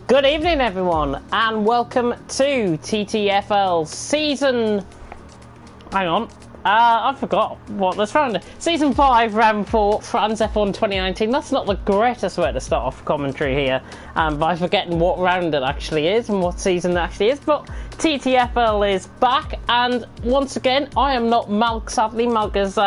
Good evening, everyone, and welcome to TTFL season... Hang on. I forgot what this round is. Season 5, Round 4, France F1 2019. That's not the greatest way to start off commentary here, by forgetting what round it actually is and what season it actually is. But TTFL is back, and once again, I am not Malk, sadly. Malk is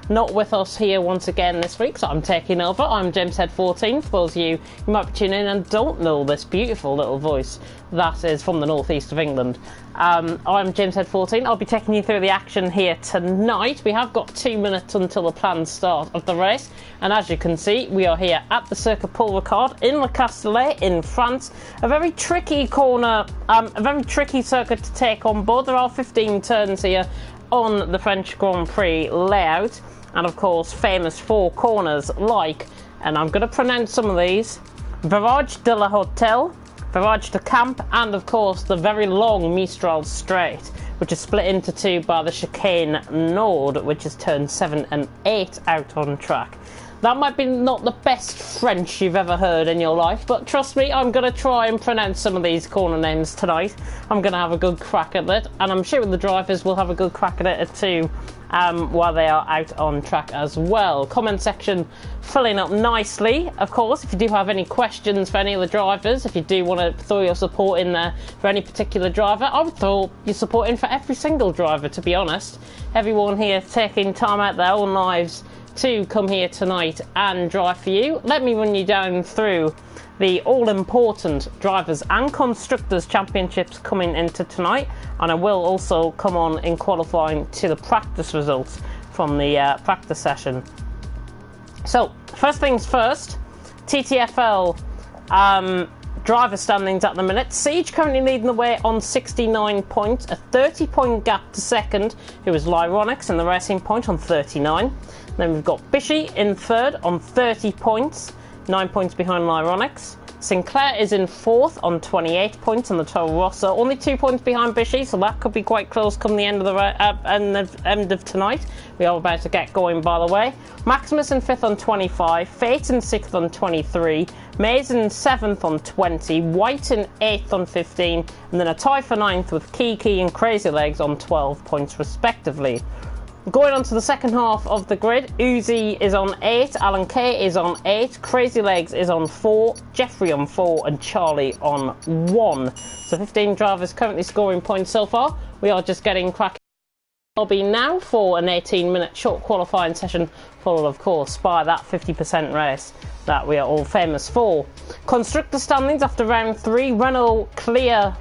not with us here once again this week, so I'm taking over. I'm JamesHead14. For those of you who might be tuning in and don't know this beautiful little voice that is from the northeast of England, I'm JamesHead14. I'll be taking you through the action here tonight. We have got 2 minutes until the planned start of the race, and as you can see, we are here at the Circuit Paul Ricard in Le Castellet in France. A very tricky corner, a very tricky circuit to take on board. There are 15 turns here on the French Grand Prix layout, and of course famous for corners like, and I'm going to pronounce some of these, Virage de la Hotel, Virage de Camp, and of course the very long Mistral Straight, which is split into two by the Chicane Nord, which is turns 7 and 8 out on track. That might be not the best French you've ever heard in your life, but trust me, I'm going to try and pronounce some of these corner names tonight. I'm going to have a good crack at it, and I'm sure the drivers will have a good crack at it too while they are out on track as well. Comment section filling up nicely. Of course, if you do have any questions for any of the drivers, if you do want to throw your support in there for any particular driver, I would throw your support in for every single driver, to be honest. Everyone here taking time out their own lives to come here tonight and drive for you. Let me run you down through the all-important drivers and constructors championships coming into tonight, and I will also come on in qualifying to the practice results from the practice session. So first things first, TTFL driver standings at the minute. Siege currently leading the way on 69 points, a 30-point gap to second, who is Lyronix in the Racing Point on 39. Then we've got Bishy in third on 30 points, 9 points behind Lyronix. Sinclair is in fourth on 28 points on the Toro Rosso, only 2 points behind Bishy, so that could be quite close come the end of the end of tonight. We are about to get going, by the way. Maximus in fifth on 25, Fate in sixth on 23, Mays in seventh on 20, White in eighth on 15, and then a tie for ninth with Kiki and Crazy Legs on 12 points respectively. Going on to the second half of the grid, Uzi is on 8, Alan K is on 8, Crazy Legs is on 4, Jeffrey on 4, and Charlie on 1. So 15 drivers currently scoring points so far. We are just getting cracking. I'll be now for an 18-minute short qualifying session, followed of course by that 50% race that we are all famous for. Constructor standings after round 3, Renault clear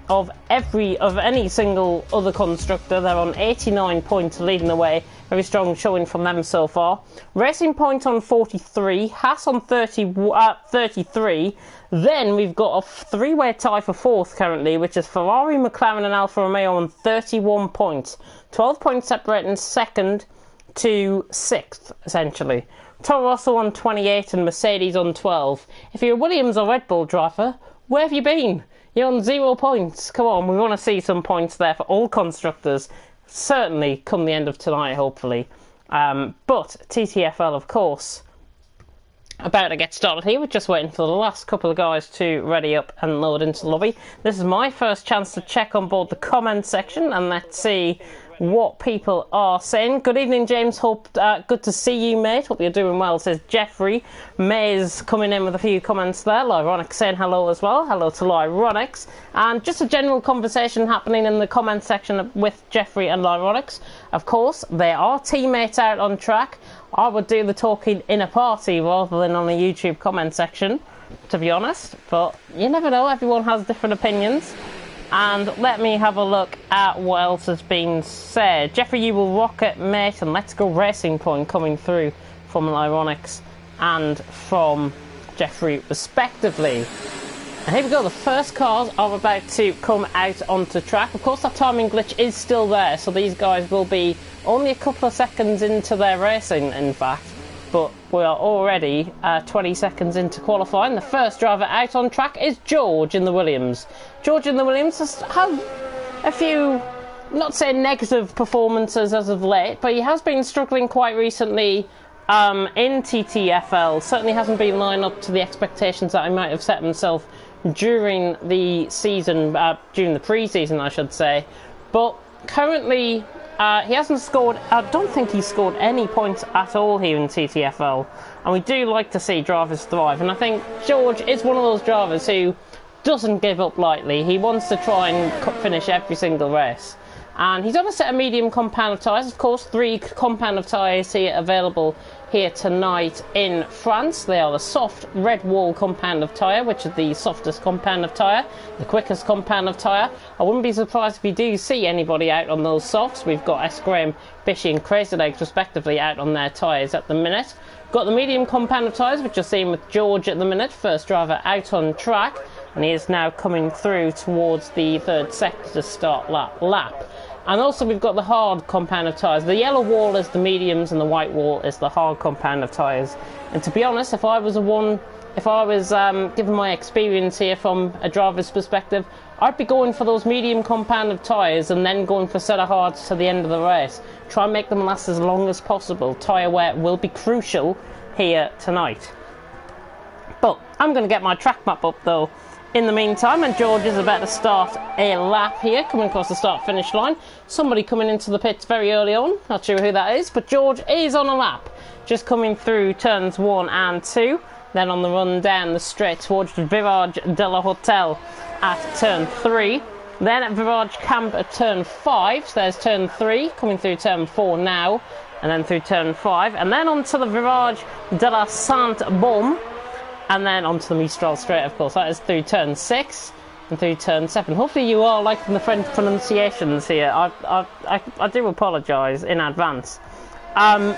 of any single other constructor. They're on 89 points, leading the way. Very strong showing from them so far. Racing Point on 43, Haas on 33. Then we've got a three-way tie for fourth currently, which is Ferrari, McLaren and Alfa Romeo on 31 points. 12 points separating second to sixth, essentially. Toro Rosso on 28 and Mercedes on 12. If you're a Williams or Red Bull driver, where have you been? You're on 0 points. Come on, we want to see some points there for all constructors. Certainly come the end of tonight, hopefully. But TTFL, of course, about to get started here. We're just waiting for the last couple of guys to ready up and load into the lobby. This is my first chance to check on board the comment section, and let's see what people are saying. Good evening, James. Hope good to see you, mate. Hope you're doing well, says Jeffrey. Mays coming in with a few comments there. Lyronix saying hello as well. Hello to Lyronix. And just a general conversation happening in the comment section with Jeffrey and Lyronix. Of course, they are teammates out on track. I would do the talking in a party rather than on a YouTube comment section, to be honest. But you never know. Everyone has different opinions. And let me have a look at what else has been said. Jeffrey, you will rock it, mate, and Let's Go Racing Point coming through from Lyronix and from Jeffrey, respectively. And here we go, the first cars are about to come out onto track. Of course, that timing glitch is still there, so these guys will be only a couple of seconds into their racing, in fact. But we are already 20 seconds into qualifying. The first driver out on track is George in the Williams. George in the Williams has had a few, not saying negative performances as of late, but he has been struggling quite recently in TTFL. Certainly hasn't been lined up to the expectations that he might have set himself during the season, during the pre-season I should say, but currently he hasn't scored, I don't think he's scored any points at all here in TTFL, and we do like to see drivers thrive, and I think George is one of those drivers who doesn't give up lightly. He wants to try and finish every single race. And he's on a set of medium compound of tyres. Of course, 3 compound of tyres here available here tonight in France. They are the soft red wall compound of tyre, which is the softest compound of tyre, the quickest compound of tyre. I wouldn't be surprised if you do see anybody out on those softs. We've got S. Graham, Bishy and Crazy Legs respectively out on their tyres at the minute. Got the medium compound of tyres, which you're seeing with George at the minute, first driver out on track, and he is now coming through towards the third sector to start lap. And also we've got the hard compound of tyres. The yellow wall is the mediums and the white wall is the hard compound of tyres. And to be honest, if I was given my experience here from a driver's perspective, I'd be going for those medium compound of tyres and then going for set of hards to the end of the race. Try and make them last as long as possible. Tyre wear will be crucial here tonight. But I'm going to get my track map up though in the meantime, and George is about to start a lap here, coming across the start-finish line. Somebody coming into the pits very early on, not sure who that is, but George is on a lap, just coming through turns 1 and 2, then on the run down the straight towards the Virage de la Hotel at turn 3, then at Virage Camp at turn 5, so there's turn 3, coming through turn 4 now, and then through turn 5, and then onto the Virage de la Sainte-Baume, and then onto the Mistral Straight, of course. That is through turn 6 and through turn 7. Hopefully you are liking the French pronunciations here. I do apologise in advance.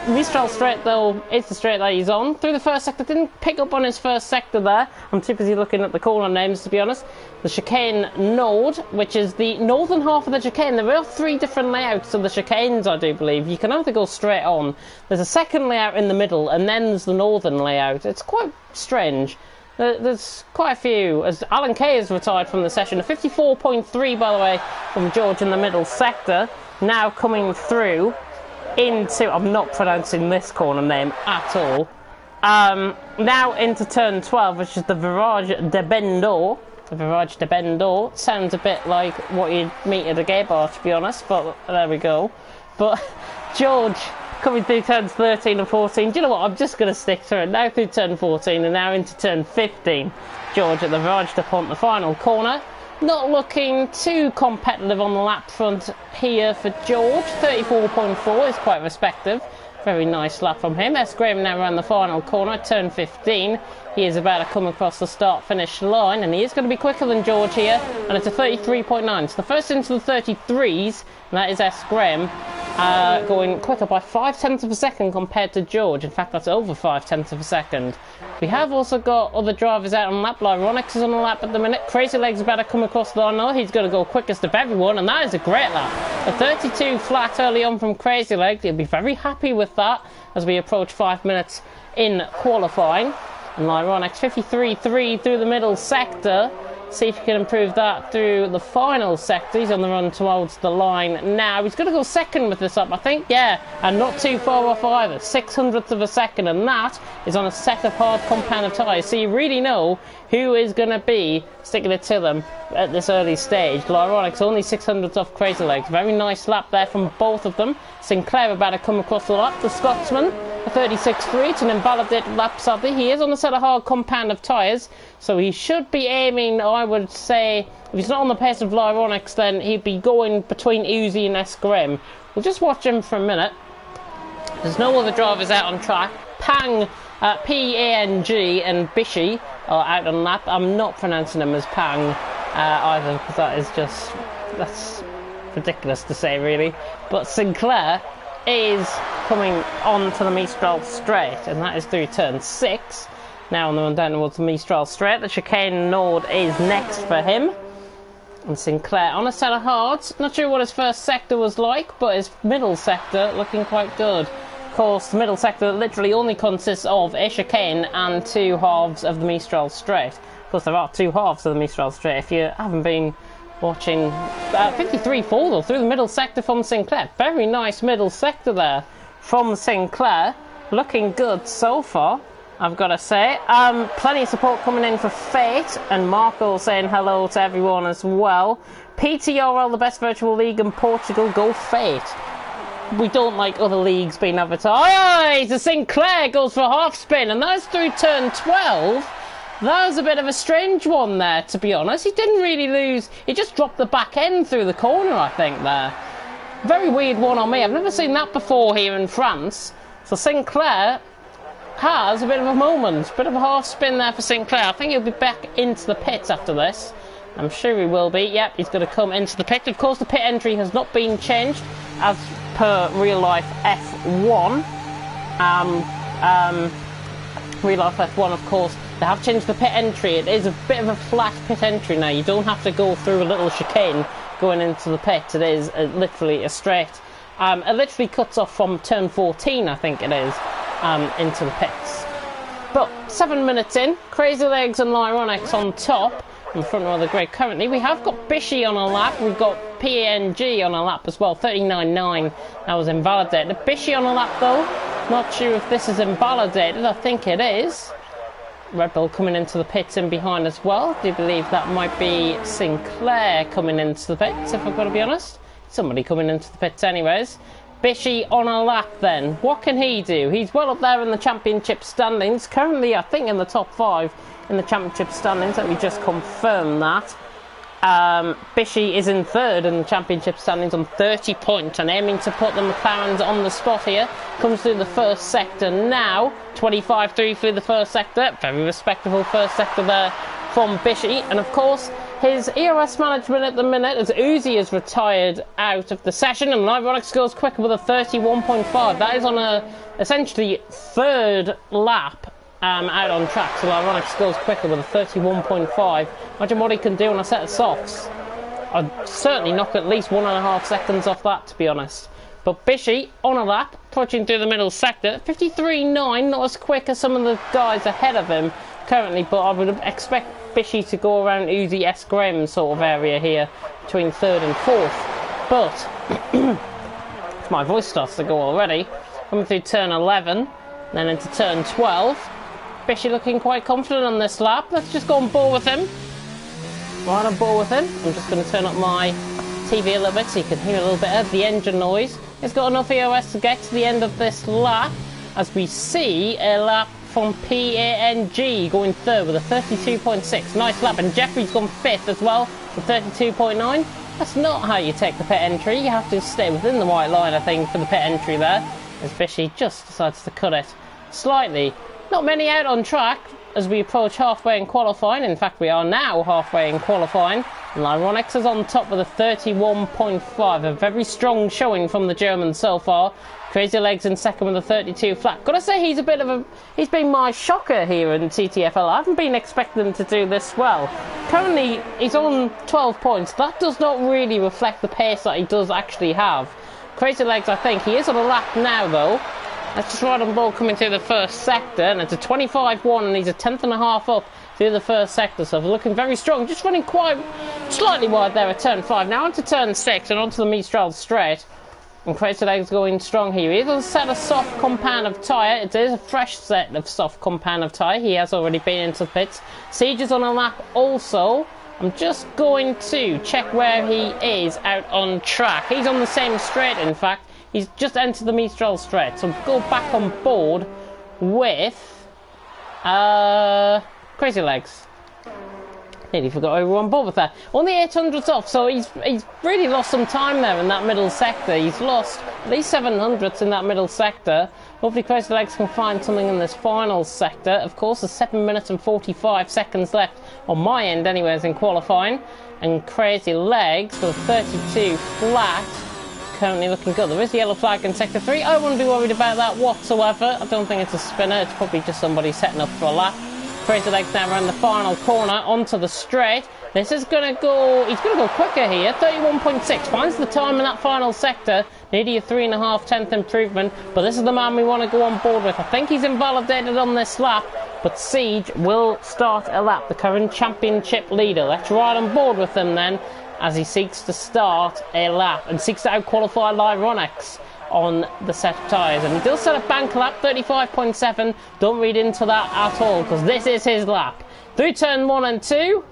Mistral Straight, though, is the straight that he's on. Through the first sector, didn't pick up on his first sector there. I'm too busy looking at the corner names, to be honest. The chicane node, which is the northern half of the chicane. There are 3 different layouts of the chicanes, I do believe. You can either go straight on. There's a second layout in the middle, and then there's the northern layout. It's quite strange. There's quite a few. As Alan Kay has retired from the session. A 54.3, by the way, from George in the middle sector. Now coming through into, I'm not pronouncing this corner name at all, now into turn 12, which is the Virage de Bendor. The Virage de Bendor sounds a bit like what you'd meet at a gay bar, to be honest, but there we go. But George coming through turns 13 and 14, do you know what, I'm just going to stick to it. Now through turn 14 and now into turn 15. George at the Virage de Pont, the final corner. Not looking too competitive on the lap front here for George. 34.4 is quite respective. Very nice lap from him. S. Graham now around the final corner, turn 15. He is about to come across the start-finish line, and he is going to be quicker than George here, and it's a 33.9. So the first into the 33s, and that is S. Graham, going quicker by 0.5 of a second compared to George. In fact, that's over 0.5 of a second. We have also got other drivers out on lap. Lyronix is on the lap at the minute. Crazy Legs about to come across the line now. He's going to go quickest of everyone, and that is a great lap. A 32 flat early on from Crazy Legs. He'll be very happy with that as we approach 5 minutes in qualifying. And Lyronix 53.3 through the middle sector. See if he can improve that through the final sector. He's on the run towards the line now. He's going to go second with this up, I think. Yeah, and not too far off either. 0.06 of a second, and that is on a set of hard compound of tyres. So you really know who is going to be sticking it to them at this early stage. Lyronix only 0.06 off Crazy Legs. Very nice lap there from both of them. Sinclair about to come across the lap. The Scotsman, a 36.3. It's an invalidated lap, sadly. He is on a set of hard compound of tyres, so he should be aiming, I would say, if he's not on the pace of Lyronix, then he'd be going between Uzi and S. Graham. We'll just watch him for a minute. There's no other drivers out on track. Pang, P-A-N-G and Bishy are out on lap. I'm not pronouncing them as Pang either, because that is just, that's ridiculous to say, really. But Sinclair is coming on to the Mistral Straight, and that is through turn 6. Now on the run down towards the Mistral Straight. The chicane node is next for him. And Sinclair on a set of hards. Not sure what his first sector was like, but his middle sector looking quite good. Of course, the middle sector literally only consists of a chicane and 2 halves of the Mistral Straight. Of course, there are 2 halves of the Mistral Straight. If you haven't been watching, 53.4 though, through the middle sector from Sinclair. Very nice middle sector there from Sinclair. Looking good so far. I've got to say. Plenty of support coming in for Fate, and Marco saying hello to everyone as well. PTRL, the best virtual league in Portugal, go Fate. We don't like other leagues being advertised. The Sinclair goes for a half spin, and that's through turn 12. That was a bit of a strange one there, to be honest. He didn't really lose. He just dropped the back end through the corner, I think, there. Very weird one on me. I've never seen that before here in France. So Sinclair has a bit of a moment. Bit of a half spin there for Sinclair. I think he'll be back into the pits after this. I'm sure he will be. Yep, he's going to come into the pit. Of course, the pit entry has not been changed as per real life F1. Real life F1, of course, they have changed the pit entry. It is a bit of a flat pit entry now. You don't have to go through a little chicane going into the pit. It is literally a straight. It literally cuts off from turn 14, I think it is, into the pits. But 7 minutes in, Crazy Legs and Lyronics on top, in front row of the grid currently. We have got Bishy on a lap. We've got PNG on a lap as well. 39.9. That was invalidated. Bishy on a lap though. Not sure if this is invalidated. I think it is. Red Bull coming into the pits in behind as well. Do you believe that might be Sinclair coming into the pits, if I've got to be honest? Somebody coming into the pits anyways. Bishy on a lap then. What can he do? He's well up there in the championship standings. Currently, I think, in the top 5 in the championship standings. Let me just confirm that. Bishy is in 3rd in the championship standings on 30 points and aiming to put the McLarens on the spot here. Comes through the first sector now. 25-3 through the first sector. Very respectable first sector there from Bishy. And of course, his EOS management at the minute, as Uzi is retired out of the session, and Ironics goes quicker with a 31.5. That is on a essentially 3rd lap out on track. So Ironics goes quicker with a 31.5. Imagine what he can do on a set of softs. I'd certainly knock at least 1.5 seconds off that, to be honest. But Bishy on a lap, pushing through the middle sector. 53.9, not as quick as some of the guys ahead of him currently, but I would expect Bishy to go around Uzi S. Graham sort of area here between 3rd and 4th. But my voice starts to go already. Coming through turn 11, then into turn 12. Bishy looking quite confident on this lap. Let's just go on board with him. Right on board with him. I'm just going to turn up my TV a little bit so you can hear a little bit of the engine noise. He's got enough EOS to get to the end of this lap, as we see a lap from PANG going 3rd with a 32.6. Nice lap, and Jeffrey's gone 5th as well with 32.9. That's not how you take the pit entry. You have to stay within the white line, I think, for the pit entry there, as Bishy just decides to cut it slightly. Not many out on track as we approach halfway in qualifying. In fact, we are now halfway in qualifying. And Lyronics is on top with a 31.5. A very strong showing from the Germans so far. Crazy Legs in second with a 32 flat. Gotta say, he's been my shocker here in TTFL. I haven't been expecting him to do this well. Currently, he's on 12 points. That does not really reflect the pace that he does actually have. Crazy Legs, I think, he is on a lap now though. That's just right on board coming through the first sector, and it's a 25.1, and he's a 10.5 up through the first sector, so looking very strong. Just running quite slightly wide there at turn 5. Now onto turn 6 and onto the Mistral straight. And Crazy Legs going strong here. He has a set of soft compound of tyre. It is a fresh set of soft compound of tyre. He has already been into the pits. Siege is on a lap also. I'm just going to check where he is out on track. He's on the same straight, in fact. He's just entered the Mistral straight, so go back on board with Crazy Legs. Nearly forgot who we were on board with that. Only 800s off, so he's really lost some time there in that middle sector. He's lost at least 700s in that middle sector. Hopefully Crazy Legs can find something in this final sector. Of course, there's 7 minutes and 45 seconds left on my end anyways in qualifying. And Crazy Legs with 32 flat. Currently looking good. There is a yellow flag in sector 3. I wouldn't be worried about that whatsoever. I don't think it's a spinner. It's probably just somebody setting up for a lap. Crazy Legs now around the final corner onto the straight. This is going to go... He's going to go quicker here. 31.6. Finds the time in that final sector. Nearly a 3.5 tenth improvement. But this is the man we want to go on board with. I think he's invalidated on this lap. But Siege will start a lap. The current championship leader. Let's ride on board with him then, as he seeks to start a lap and seeks to out-qualify Lyronics. on the set of tyres. And he does set a bank lap, 35.7. Don't read into that at all, because this is his lap. Through turn 1 and 2,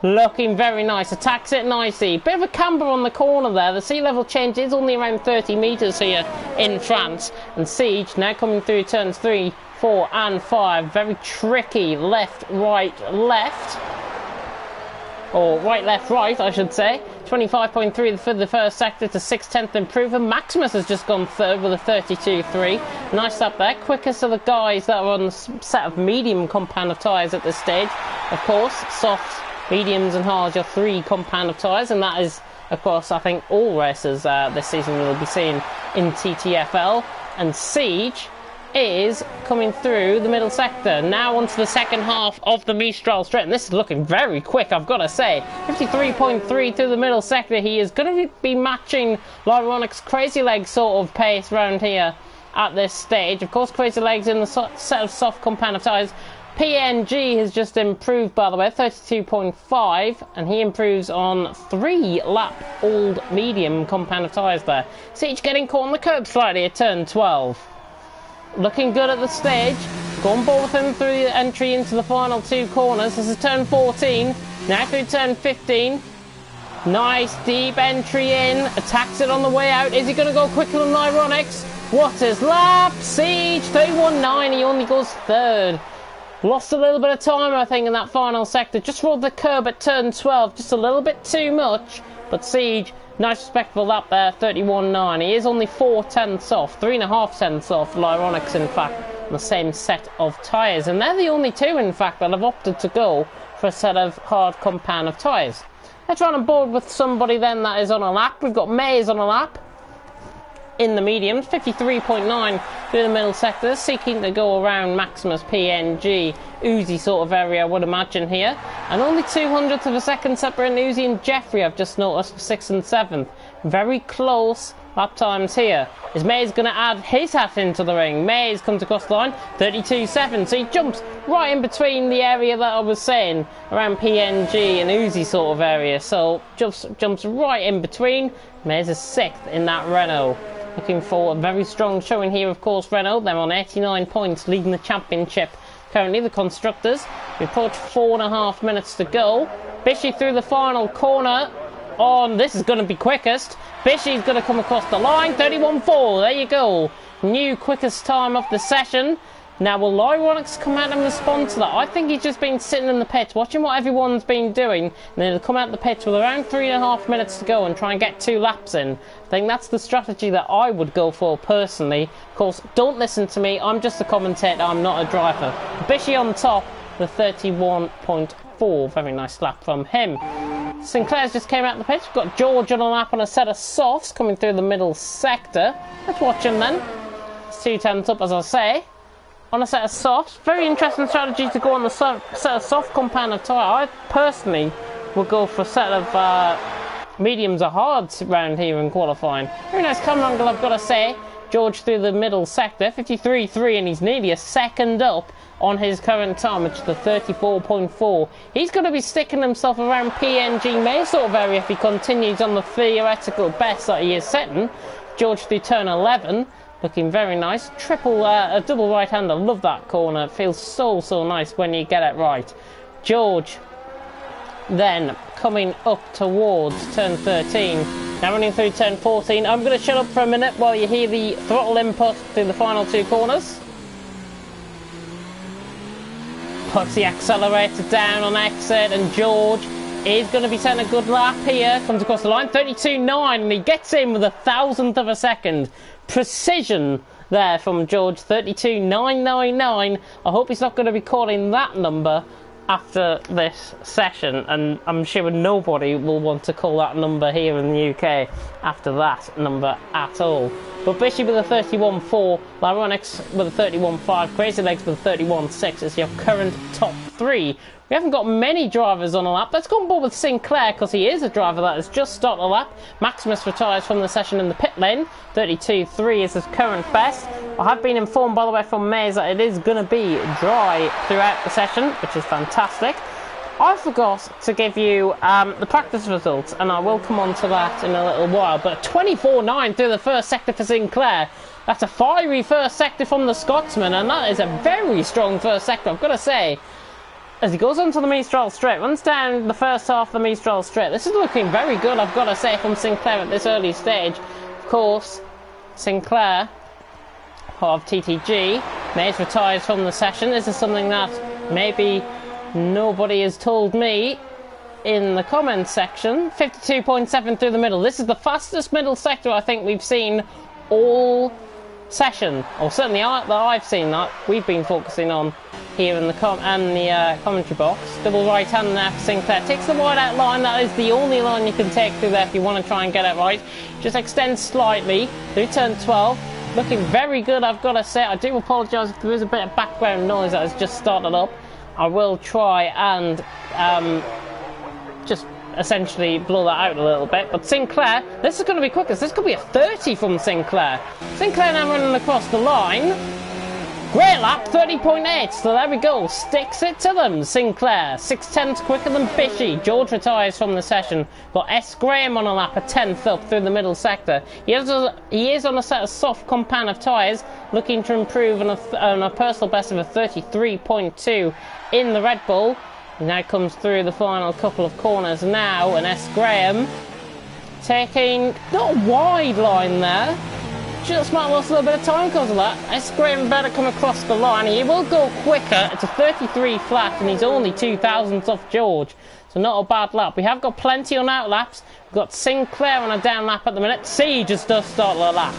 looking very nice. Attacks it nicely. Bit of a camber on the corner there. The sea level change is only around 30 metres here in France. And Siege now coming through turns 3, 4 and 5. Very tricky left, right, left. Or right, left, right, I should say. 25.3 for the first sector to 6/10 improver. Maximus has just gone third with a 32.3. Nice up there. Quickest of the guys that are on the set of medium compound of tyres at this stage. Of course, soft, mediums and hards, your 3 compound of tyres. And that is, of course, I think all racers this season will be seeing in TTFL. And Siege is coming through the middle sector. Now onto the second half of the Mistral straight, and this is looking very quick, I've got to say. 53.3 through the middle sector. He is going to be matching Lyronic's Crazy Legs sort of pace round here at this stage. Of course, Crazy Legs in the set of soft compound of tyres. PNG has just improved, by the way, 32.5, and he improves on 3-lap old medium compound of tyres there. Siege getting caught on the curb slightly at turn 12. Looking good at the stage. Go on board with him through the entry into the final 2 corners. This is turn 14. Now through turn 15. Nice deep entry in. Attacks it on the way out. Is he going to go quicker than Ironics? What's his lap? Siege 31.9. He only goes third. Lost a little bit of time, I think, in that final sector. Just rolled the curb at turn 12. Just a little bit too much. But Siege, nice respectable lap there, 31.9. He is only 4/10 off, 3.5 off Lyronics, in fact, on the same set of tyres. And they're the only 2, in fact, that have opted to go for a set of hard compound of tyres. Let's run on board with somebody then that is on a lap. We've got Mays on a lap in the mediums, 53.9 through the middle sector, seeking to go around Maximus, PNG, Uzi sort of area, I would imagine here. And only 200th of a second separating Uzi and Jeffrey, I've just noticed, for 6th and 7th. Very close lap times here. Is Mays going to add his hat into the ring? Mays comes across the line, 32.7. So he jumps right in between the area that I was saying, around PNG and Uzi sort of area. So jumps right in between. Mays is 6th in that Renault. Looking for a very strong showing here, of course, Renault. They're on 89 points, leading the championship. Currently, the constructors. We approach 4.5 minutes to go. Bishy through the final corner. On this is going to be quickest. Bishy's going to come across the line. 31.4. There you go. New quickest time of the session. Now, will Lyronics come out and respond to that? I think he's just been sitting in the pits, watching what everyone's been doing, and then he'll come out the pits with around 3.5 minutes to go and try and get 2 laps in. I think that's the strategy that I would go for personally. Of course, don't listen to me. I'm just a commentator. I'm not a driver. Bishy on top with 31.4. Very nice lap from him. Sinclair's just came out the pits. We've got George on a lap on a set of softs coming through the middle sector. Let's watch him then. It's 2/10 up, as I say. On a set of softs. Very interesting strategy to go on the set of soft compound of tyre. I personally would go for a set of mediums or hards around here in qualifying. Very nice camera angle, I've got to say. George through the middle sector, 53.3, and he's nearly a second up on his current time, which is the 34.4. He's going to be sticking himself around PNG May sort of area if he continues on the theoretical best that he is setting. George through turn 11. Looking very nice. A double right-hander. Love that corner. It feels so nice when you get it right. George then coming up towards turn 13. Now running through turn 14. I'm going to shut up for a minute while you hear the throttle input through the final 2 corners. Puts the accelerator down on exit, and George is going to be setting a good lap here. Comes across the line, 32.9, and he gets in with 1,000th of a second. Precision there from George, 32.999. I hope he's not going to be calling that number after this session, and I'm sure nobody will want to call that number here in the UK after that number at all. But Bishy with a 31.4, Lyronics with a 31.5, Crazy Legs with a 31.6 is your current top 3. We haven't got many drivers on a lap. Let's go on board with Sinclair, because he is a driver that has just started a lap. Maximus retires from the session in the pit lane. 32.3 is his current best. I have been informed, by the way, from Mays that it is going to be dry throughout the session, which is fantastic. I forgot to give you the practice results, and I will come on to that in a little while. But 24-9 through the first sector for Sinclair. That's a fiery first sector from the Scotsman, and that is a very strong first sector, I've got to say. As he goes onto the Mistral Straight, runs down the first half of the Mistral Straight. This is looking very good, I've got to say, from Sinclair at this early stage. Of course, Sinclair of TTG, Mays retires from the session. This is something that maybe nobody has told me in the comments section. 52.7 through the middle. This is the fastest middle sector I think we've seen all session, or certainly that I've seen, that we've been focusing on here in the commentary box. Double right hand there for Sinclair. Takes the wide out line. That is the only line you can take through there if you want to try and get it right. Just extends slightly through turn 12. Looking very good, I've got to say. I do apologise if there is a bit of background noise that has just started up. I will try and just essentially blow that out a little bit. But Sinclair, this is going to be quicker. This could be a 30 from Sinclair. Sinclair now running across the line. Great lap, 30.8, so there we go. Sticks it to them, Sinclair. 6/10 quicker than Bishy. George retires from the session. Got S. Graham on a lap, a 10th up through the middle sector. He is on a set of soft compound of tyres, looking to improve on a personal best of a 33.2 in the Red Bull. He now comes through the final couple of corners now, and S. Graham taking not a wide line there. Just might have lost a little bit of time because of that. S. Graham better come across the line. He will go quicker. It's a 33 flat, and he's only 2,000ths off George. So not a bad lap. We have got plenty on out laps. We've got Sinclair on a down lap at the minute. Siege just does start the lap.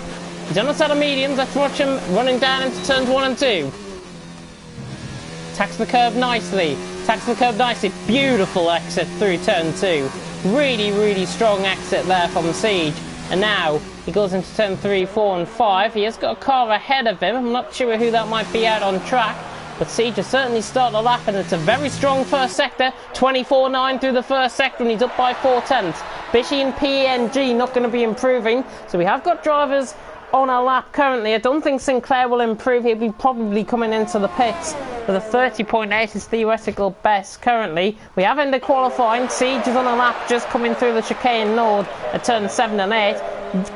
He's on a set of mediums. Let's watch him running down into turns 1 and 2. Tacks the curb nicely. Beautiful exit through turn 2. Really, really strong exit there from Siege. And now he goes into turn 3, 4 and 5. He has got a car ahead of him. I'm not sure who that might be out on track. But Siege has certainly started the lap, and it's a very strong first sector. 24-9 through the first sector, and he's up by 4/10. Bishy and PNG not going to be improving. So we have got drivers on a lap currently. I don't think Sinclair will improve. He'll be probably coming into the pits with a 30.8 his theoretical best currently. We have ended qualifying. Siege is on a lap just coming through the chicane node at turn 7 and 8.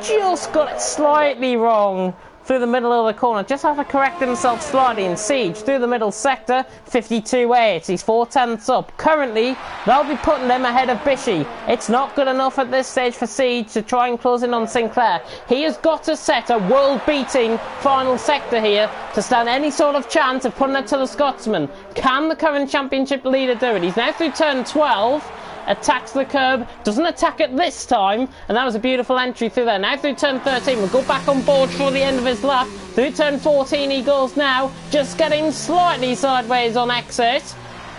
Just got it slightly wrong through the middle of the corner. Just have to correct himself slightly. In Siege through the middle sector, 52.8. He's 4/10ths up. Currently, they'll be putting them ahead of Bishy. It's not good enough at this stage for Siege to try and close in on Sinclair. He has got to set a world-beating final sector here to stand any sort of chance of putting it to the Scotsman. Can the current championship leader do it? He's now through turn 12. Attacks the curb, doesn't attack it this time, and that was a beautiful entry through there. Now through turn 13, we'll go back on board for the end of his lap. Through turn 14 he goes now, just getting slightly sideways on exit.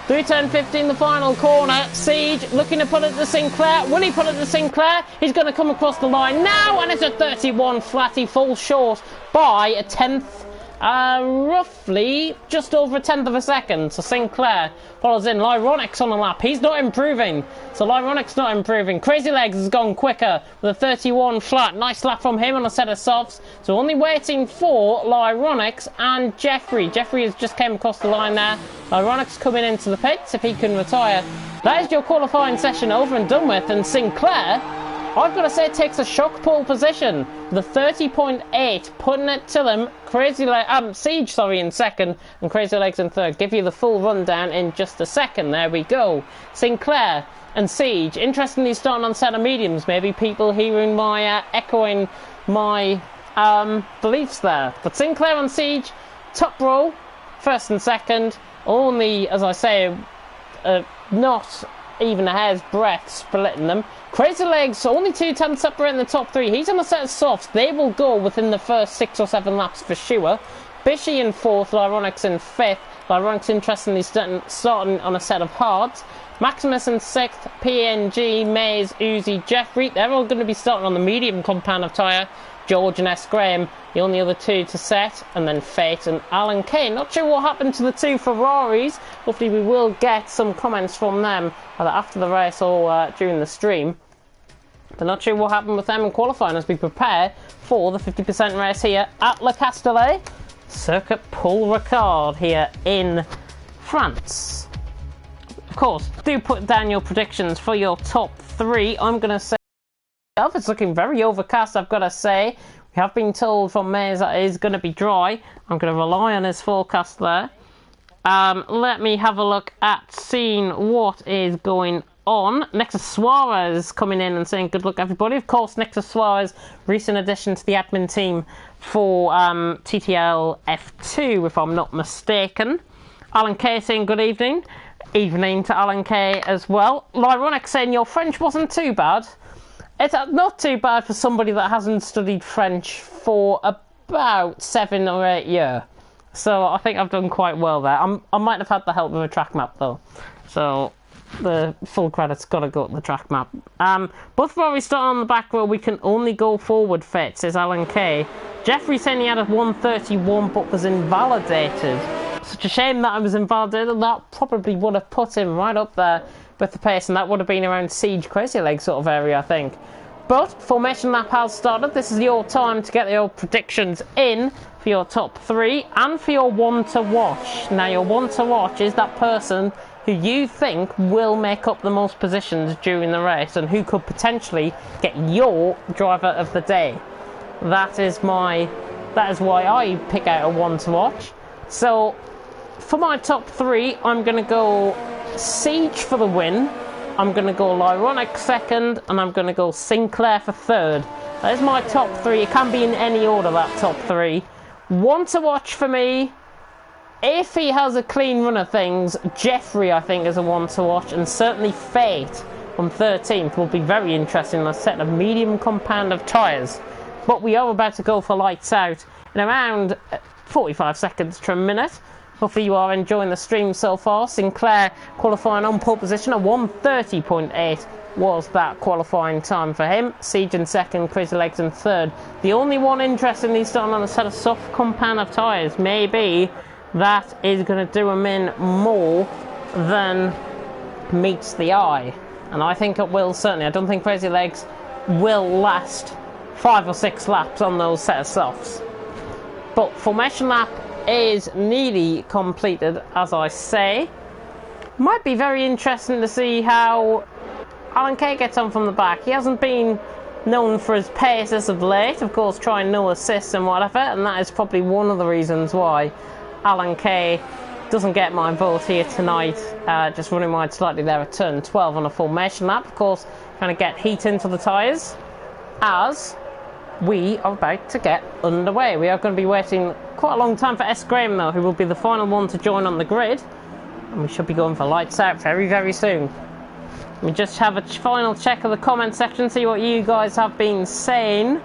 Through turn 15, the final corner, Siege looking to put it to Sinclair. Will he put it to Sinclair? He's going to come across the line now, and it's a 31 flat. He falls short by a 10th. Roughly just over a 10th of a second. So Sinclair follows in. Lyronix on the lap. He's not improving. So Lyronix not improving. Crazy Legs has gone quicker with a 31 flat. Nice lap from him on a set of softs. So only waiting for Lyronix and Jeffrey. Jeffrey has just came across the line there. Lyronix coming into the pits if he can retire. That is your qualifying session over and done with. And Sinclair, I've got to say, it takes a shock pole position. The 30.8, putting it to them. Siege, in second, and Crazy Legs in third. Give you the full rundown in just a second. There we go. Sinclair and Siege, interestingly starting on set of mediums. Maybe people hearing my, echoing my beliefs there. But Sinclair and Siege, top row, first and second. Only, as I say, not even a hair's breadth splitting them. Crazy Legs, only 2/10ths up in the top 3. He's on a set of softs. They will go within the first 6 or 7 laps for sure. Bishy in 4th, Lyronix in 5th. Lyronix interestingly starting on a set of hards. Maximus in 6th, PNG, Mays, Uzi, Jeffrey. They're all going to be starting on the medium compound of tyre. George and S. Graham, the only other 2 to set, and then Fate and Alan Kane. Not sure what happened to the 2 Ferraris. Hopefully we will get some comments from them either after the race or during the stream. But not sure what happened with them in qualifying as we prepare for the 50% race here at Le Castellet, Circuit Paul Ricard here in France. of course, do put down your predictions for your top 3. I'm going to say it's looking very overcast, I've got to say. We have been told from Mays that it is going to be dry. I'm going to rely on his forecast there. Let me have a look at seeing what is going on. Nexus Suarez coming in and saying good luck everybody. Of course, Nexus Suarez, recent addition to the admin team for TTL F2, if I'm not mistaken. Alan K saying good evening. Evening to Alan K as well. Lyronic saying your French wasn't too bad. It's not too bad for somebody that hasn't studied French for about 7 or 8 years. So I think I've done quite well there. I might have had the help of a track map though. So the full credit's got to go to the track map. But before we start on the back row, we can only go forward, Fit, says Alan K. Jeffrey saying he had a 131 but was invalidated. Such a shame that I was invalidated. That probably would have put him right up there with the pace, and that would have been around Siege Crazy Leg sort of area, I think. But formation lap has started. This is your time to get your predictions in for your top 3 and for your one to watch. Now, your one to watch is that person who you think will make up the most positions during the race and who could potentially get your driver of the day. That is why I pick out a one to watch. So for my top 3, I'm going to go Siege for the win, I'm going to go Lyronic second, and I'm going to go Sinclair for third. That is my top 3. It can be in any order, that top 3. One to watch for me, if he has a clean run of things, Jeffrey I think is a one to watch, and certainly Fate on 13th will be very interesting on a set of medium compound of tyres. But we are about to go for lights out in around 45 seconds to a minute. Hopefully you are enjoying the stream so far. Sinclair qualifying on pole position at 1:30.8 was that qualifying time for him. Siege in second, Crazy Legs in third. The only one interestingly starting on a set of soft compound of tyres. Maybe that is going to do him in more than meets the eye. And I think it will certainly. I don't think Crazy Legs will last 5 or 6 laps on those set of softs. But formation lap is nearly completed, as I say. Might be very interesting to see how Alan K gets on from the back. He hasn't been known for his pace as of late, of course, trying no assists and whatever, and that is probably one of the reasons why Alan K doesn't get my vote here tonight, just running wide slightly there at turn 12 on a formation lap. Of course, trying to get heat into the tyres as we are about to get underway. We are going to be waiting quite a long time for S. Graham though, who will be the final one to join on the grid, and we should be going for lights out very, very soon. We just have a final check of the comment section, see what you guys have been saying.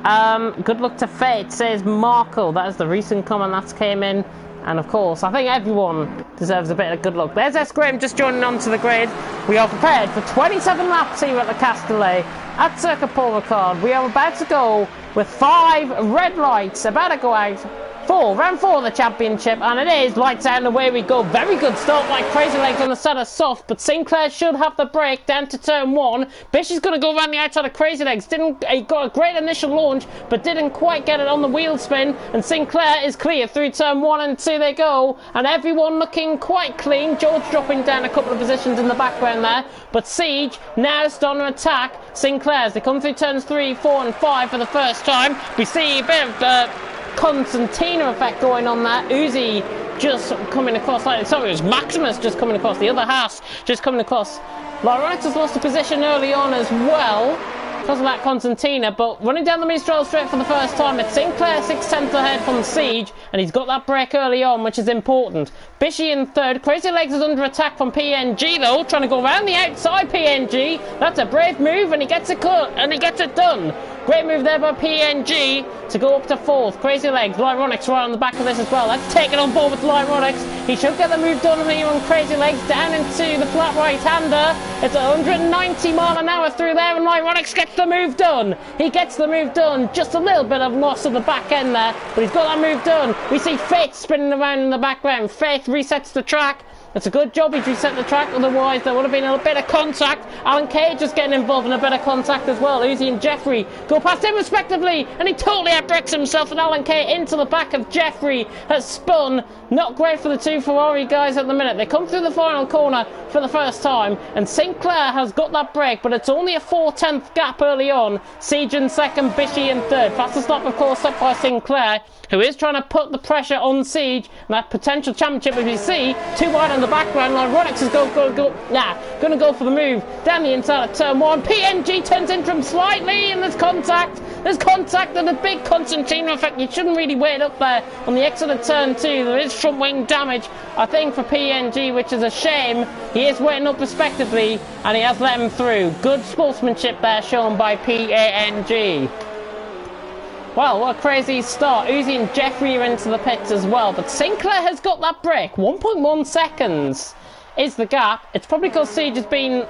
Good luck to Fate, says Marco. That is the recent comment that's came in. And of course, I think everyone deserves a bit of good luck. There's S. Graham just joining onto the grid. We are prepared for 27 laps here at the Castellet at Circuit Paul Ricard. We are about to go with 5 red lights, about to go out for round 4 of the championship, and it is lights out and away we go. Very good start by Crazy Legs on the set of soft, but Sinclair should have the break down to turn 1. Bish is going to go around the outside of Crazy Legs. He got a great initial launch, but didn't quite get it on the wheel spin, and Sinclair is clear through turn 1 and 2 they go, and everyone looking quite clean. George dropping down a couple of positions in the background there, but Siege now starting to attack Sinclair as they come through turns 3, 4 and 5 for the first time. We see a bit of Constantina effect going on there. Uzi just coming across, sorry, it was Maximus just coming across, the other Haas just coming across. Lyronic has lost a position early on as well because of that Constantina, but running down the Mistral straight for the first time, it's Sinclair 6/10 ahead from Siege, and he's got that break early on, which is important. Bishy in third. Crazy Legs is under attack from PNG though, trying to go around the outside. PNG, that's a brave move, and he gets it cut, and he gets it done. Great move there by PNG to go up to 4th. Crazy Legs, Lyronics right on the back of this as well. Let's take it on board with Lyronics. He should get the move done here on Crazy Legs down into the flat right-hander. It's 190 mile an hour through there, and Lyronics gets the move done. He gets the move done. Just a little bit of loss at the back end there, but he's got that move done. We see Faith spinning around in the background. Faith resets the track. It's a good job he's reset the track, otherwise there would have been a bit of contact. Alan Kay just getting involved in a bit of contact as well. Uzi and Jeffrey go past him respectively, and he totally outbricks himself, and Alan Kay into the back of Jeffrey has spun. Not great for the two Ferrari guys at the minute. They come through the final corner for the first time, and Sinclair has got that break, but it's only a 4/10 gap early on. Siege in second, Bishy in third. Fastest lap, of course, set by Sinclair, who is trying to put the pressure on Siege, and that potential championship, as you see, too wide on the background. Lyronix is going to go for the move down the inside of turn 1. PNG turns in from slightly, and there's contact. There's contact and a big Constantino effect. You shouldn't really wait up there on the exit of turn 2. There is front wing damage, I think, for PNG, which is a shame. He is waiting up respectively, and he has let him through. Good sportsmanship there shown by PANG. Well, what a crazy start. Uzi and Jeffrey are into the pits as well, but Sinclair has got that break. 1.1 seconds is the gap. It's probably because Siege has been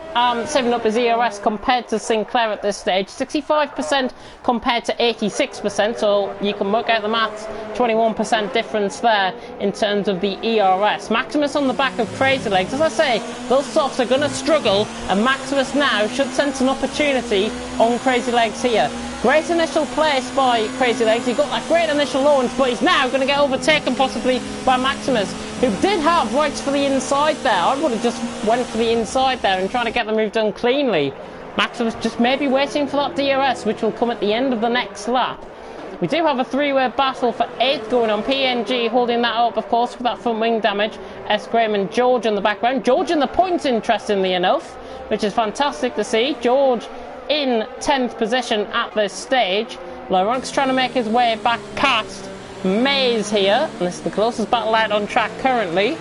saving up his ERS compared to Sinclair at this stage. 65% compared to 86%, so you can work out the maths. 21% difference there in terms of the ERS. Maximus on the back of Crazy Legs. As I say, those softs are going to struggle, and Maximus now should sense an opportunity on Crazy Legs here. Great initial place by Crazy Legs. He got that great initial launch, but he's now going to get overtaken possibly by Maximus, who did have rights for the inside there. I would have just went for the inside there and trying to get the move done cleanly. Maximus just maybe waiting for that DRS, which will come at the end of the next lap. We do have a three-way battle for 8th going on. PNG holding that up, of course, with that front wing damage. S. Graham and George in the background. George in the points, interestingly enough, which is fantastic to see. George in 10th position at this stage. Lyronix trying to make his way back past Maze here, and this is the closest battle out on track currently.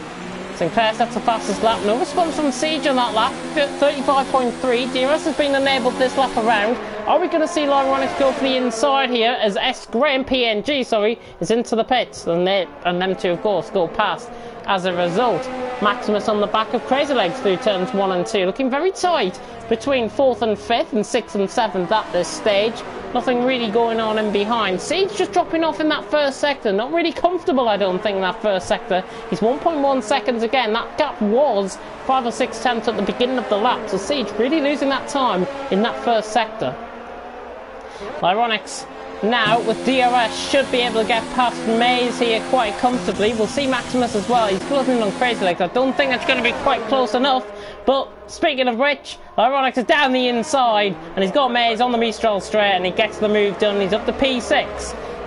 Sinclair sets the fastest lap. No response from Siege on that lap. 35.3. DRS has been enabled this lap around. Are we going to see Lyronix go for the inside here as S. Graham, PNG, sorry, is into the pits, and them two, of course, go past as a result. Maximus on the back of Crazy Legs through turns 1 and 2, looking very tight between 4th and 5th and 6th and 7th at this stage. Nothing really going on in behind. Siege just dropping off in that first sector. Not really comfortable, I don't think, in that first sector. He's 1.1 seconds again. That gap was 5 or 6 tenths at the beginning of the lap. So Siege really losing that time in that first sector. Lyronix now with DRS should be able to get past Maze here quite comfortably. We'll see Maximus as well. He's closing in on Crazy Legs. I don't think that's going to be quite close enough. But speaking of which, Lyronix is down the inside, and he's got Maze on the Mistral straight, and he gets the move done. He's up to P6.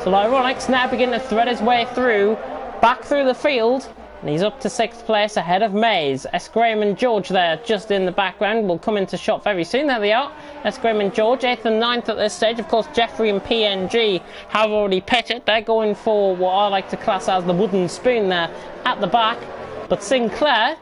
So Lyronix now beginning to thread his way through, back through the field, and he's up to 6th place ahead of Maze. S. Graham and George there just in the background will come into shot very soon. There they are. S. Graham and George, 8th and 9th at this stage. Of course, Jeffrey and PNG have already pitted. They're going for what I like to class as the wooden spoon there at the back. But Sinclair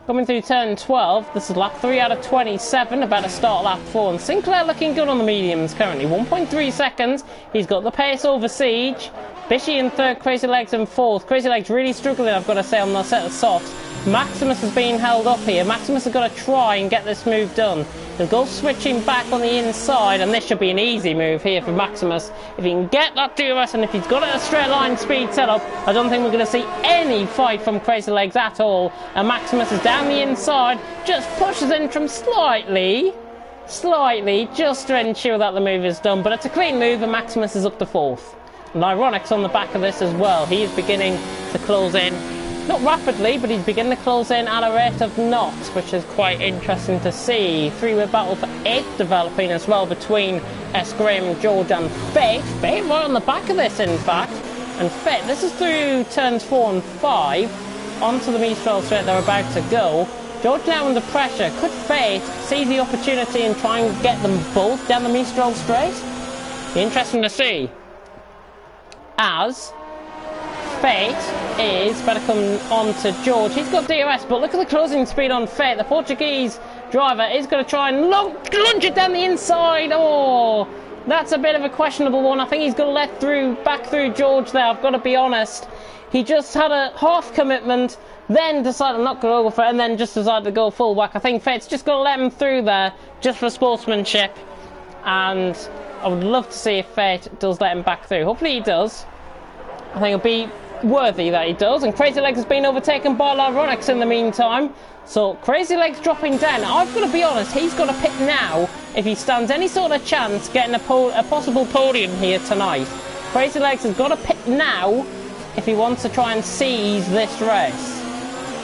coming through turn 12. This is lap 3 out of 27, about to start lap 4. And Sinclair looking good on the mediums currently. 1.3 seconds. He's got the pace over Siege. Bishy in 3rd, Crazy Legs in 4th. Crazy Legs really struggling, I've got to say, on the set of softs. Maximus is being held up here. Maximus has got to try and get this move done. He'll go switching back on the inside, and this should be an easy move here for Maximus. If he can get that DRS, and if he's got a straight line speed setup, I don't think we're going to see any fight from Crazy Legs at all. And Maximus is down the inside, just pushes in from slightly, just to ensure that the move is done. But it's a clean move, and Maximus is up to 4th. And Lyronix on the back of this as well. He is beginning to close in. Not rapidly, but he's beginning to close in at a rate of knots, which is quite interesting to see. Three-way battle for 8th developing as well between S. Graham, George and Fate. Fate right on the back of this, in fact. And Fate, this is through turns 4 and 5. Onto the Mistral straight they're about to go. George now under pressure. Could Fate seize the opportunity and try and get them both down the Mistral straight? Be interesting to see. As Fate is better come on to George. He's got DRS, but look at the closing speed on Fate. The Portuguese driver is going to try and lunge it down the inside. Oh, that's a bit of a questionable one. I think he's going to let back through George there. I've got to be honest. He just had a half commitment, then decided not to go for it, and then just decided to go full whack. I think Fate's just going to let him through there, just for sportsmanship. And I would love to see if Fate does let him back through. Hopefully he does. I think it'll be worthy that he does, and Crazy Legs has been overtaken by Lyronix in the meantime. So Crazy Legs dropping down. I've got to be honest, he's got to pit now if he stands any sort of chance getting a possible podium here tonight. Crazy Legs has got to pit now if he wants to try and seize this race.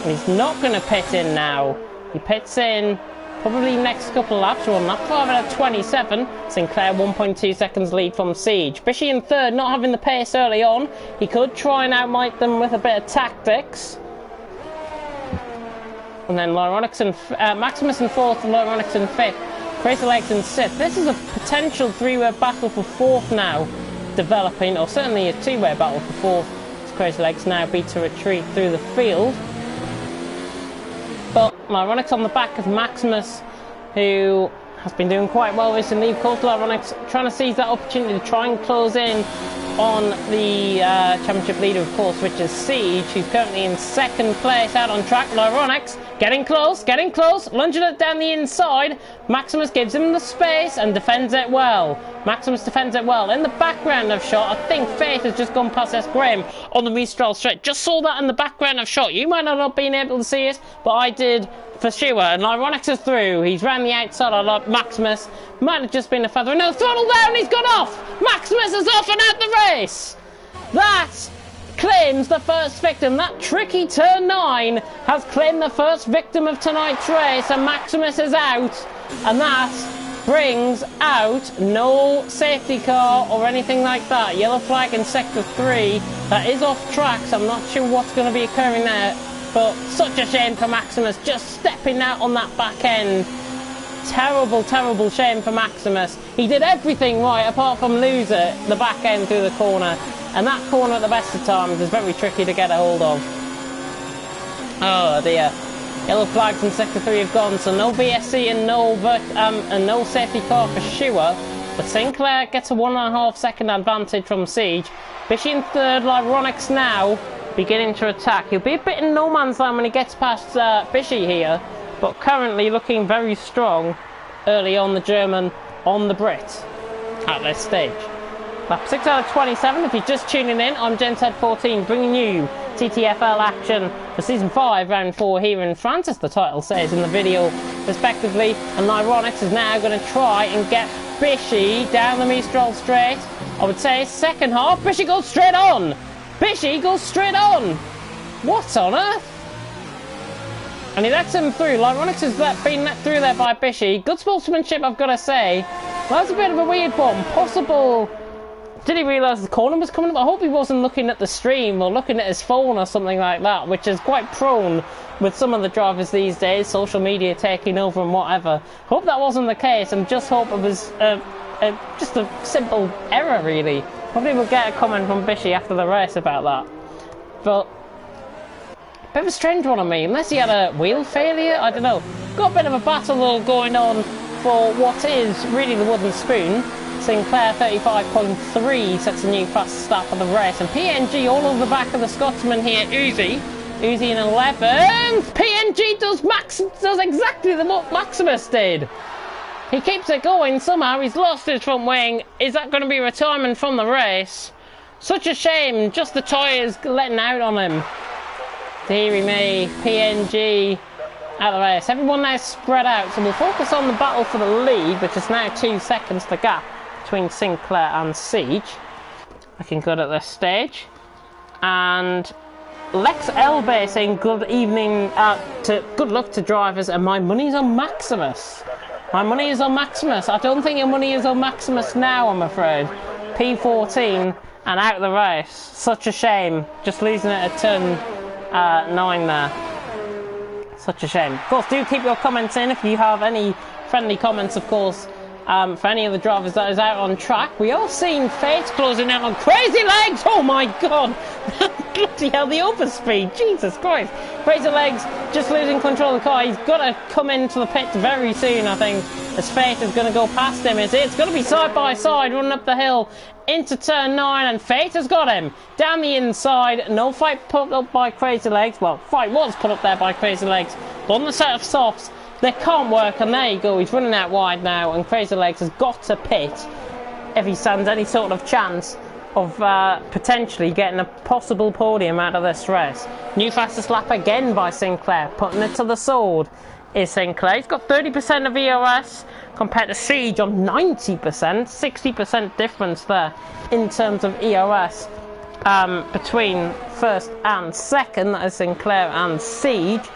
And he's not going to pit in now. He pits in probably next couple of laps. We're on lap 5 out of 27. Sinclair 1.2 seconds lead from Siege. Bishy in third, not having the pace early on. He could try and outmight them with a bit of tactics. And then Lyronix and Maximus in fourth and Lyronix in fifth. Crazy Legs in sixth. This is a potential three-way battle for fourth now developing, or certainly a two-way battle for fourth. As Crazy Legs now beats a retreat through the field. But Lyronix on the back of Maximus, who has been doing quite well recently. Of course, Lyronix trying to seize that opportunity to try and close in on the championship leader, of course, which is Siege, who's currently in second place out on track. Lyronix getting close, lunging it down the inside. Maximus gives him the space and defends it well. Maximus defends it well. In the background of shot, I think Faith has just gone past S. Graham on the Mistral straight. Just saw that in the background of shot. You might not have been able to see it, but I did for sure. And Lyronix is through. He's round the outside. I like Maximus. Might have just been a feather. No, throttle down. He's gone off. Maximus is off and out the race. That claims the first victim. That tricky turn 9 has claimed the first victim of tonight's race, and Maximus is out. And that brings out no safety car or anything like that. Yellow flag in sector 3. That is off track, so I'm not sure what's going to be occurring there. But such a shame for Maximus, just stepping out on that back end. Terrible, terrible shame for Maximus. He did everything right apart from lose it, the back end through the corner. And that corner at the best of times is very tricky to get a hold of. Oh dear. Yellow flags in sector 3 have gone, so no BSC and no safety car for sure. But Sinclair gets a 1.5 second advantage from Siege. Bishy in third, Lyronix now beginning to attack. He'll be a bit in no man's land when he gets past Bishy here, but currently looking very strong early on the German on the Brit at this stage. Lap 6 out of 27, if you're just tuning in, I'm GenTed14 bringing you TTFL action for Season 5, Round 4 here in France, as the title says in the video respectively. And Lyronix is now going to try and get Bishy down the Mistral straight. I would say second half, Bishy goes straight on! Bishy goes straight on! What on earth? And he lets him through. Lyronix has been let through there by Bishy. Good sportsmanship, I've got to say. That's a bit of a weird one. Possible... Did he realise the corner was coming up? I hope he wasn't looking at the stream or looking at his phone or something like that, which is quite prone with some of the drivers these days, social media taking over and whatever. Hope that wasn't the case, and just hope it was just a simple error, really. Probably we'll get a comment from Bishy after the race about that. But, a bit of a strange one on me, unless he had a wheel failure, I don't know. Got a bit of a battle going on for what is really the wooden spoon. Sinclair 35.3 sets a new fast start for the race, and PNG all over the back of the Scotsman here. Uzi in 11th. PNG does exactly what Maximus did. He keeps it going somehow. He's lost his front wing. Is that going to be retirement from the race? Such a shame. Just the tyres letting out on him. Deary me. PNG out of the race. Everyone now spread out, so we'll focus on the battle for the lead, which is now 2 seconds the gap between Sinclair and Siege. Looking good at this stage. And Lex Elbay saying good evening, good luck to drivers, and my money's on Maximus. My money is on Maximus. I don't think your money is on Maximus now, I'm afraid. P14 and out of the race. Such a shame. Just losing it at turn 9 there. Such a shame. Of course, do keep your comments in if you have any friendly comments, of course. For any of the drivers that is out on track. We are seeing Fate closing out on Crazy Legs. Oh my god. Bloody hell, the overspeed. Jesus Christ. Crazy Legs just losing control of the car. He's got to come into the pit very soon, I think, as Fate is going to go past him. It's going to be side by side, running up the hill into turn 9, and Fate has got him down the inside. No fight put up by Crazy Legs. Well, fight was put up there by Crazy Legs, but on the set of softs, they can't work, and there you go, he's running out wide now, and Crazy Legs has got to pit if he stands any sort of chance of potentially getting a possible podium out of this race. New fastest lap again by Sinclair, putting it to the sword is Sinclair. He's got 30% of ERS compared to Siege on 90%, 60% difference there in terms of ERS between first and second, that is Sinclair and Siege.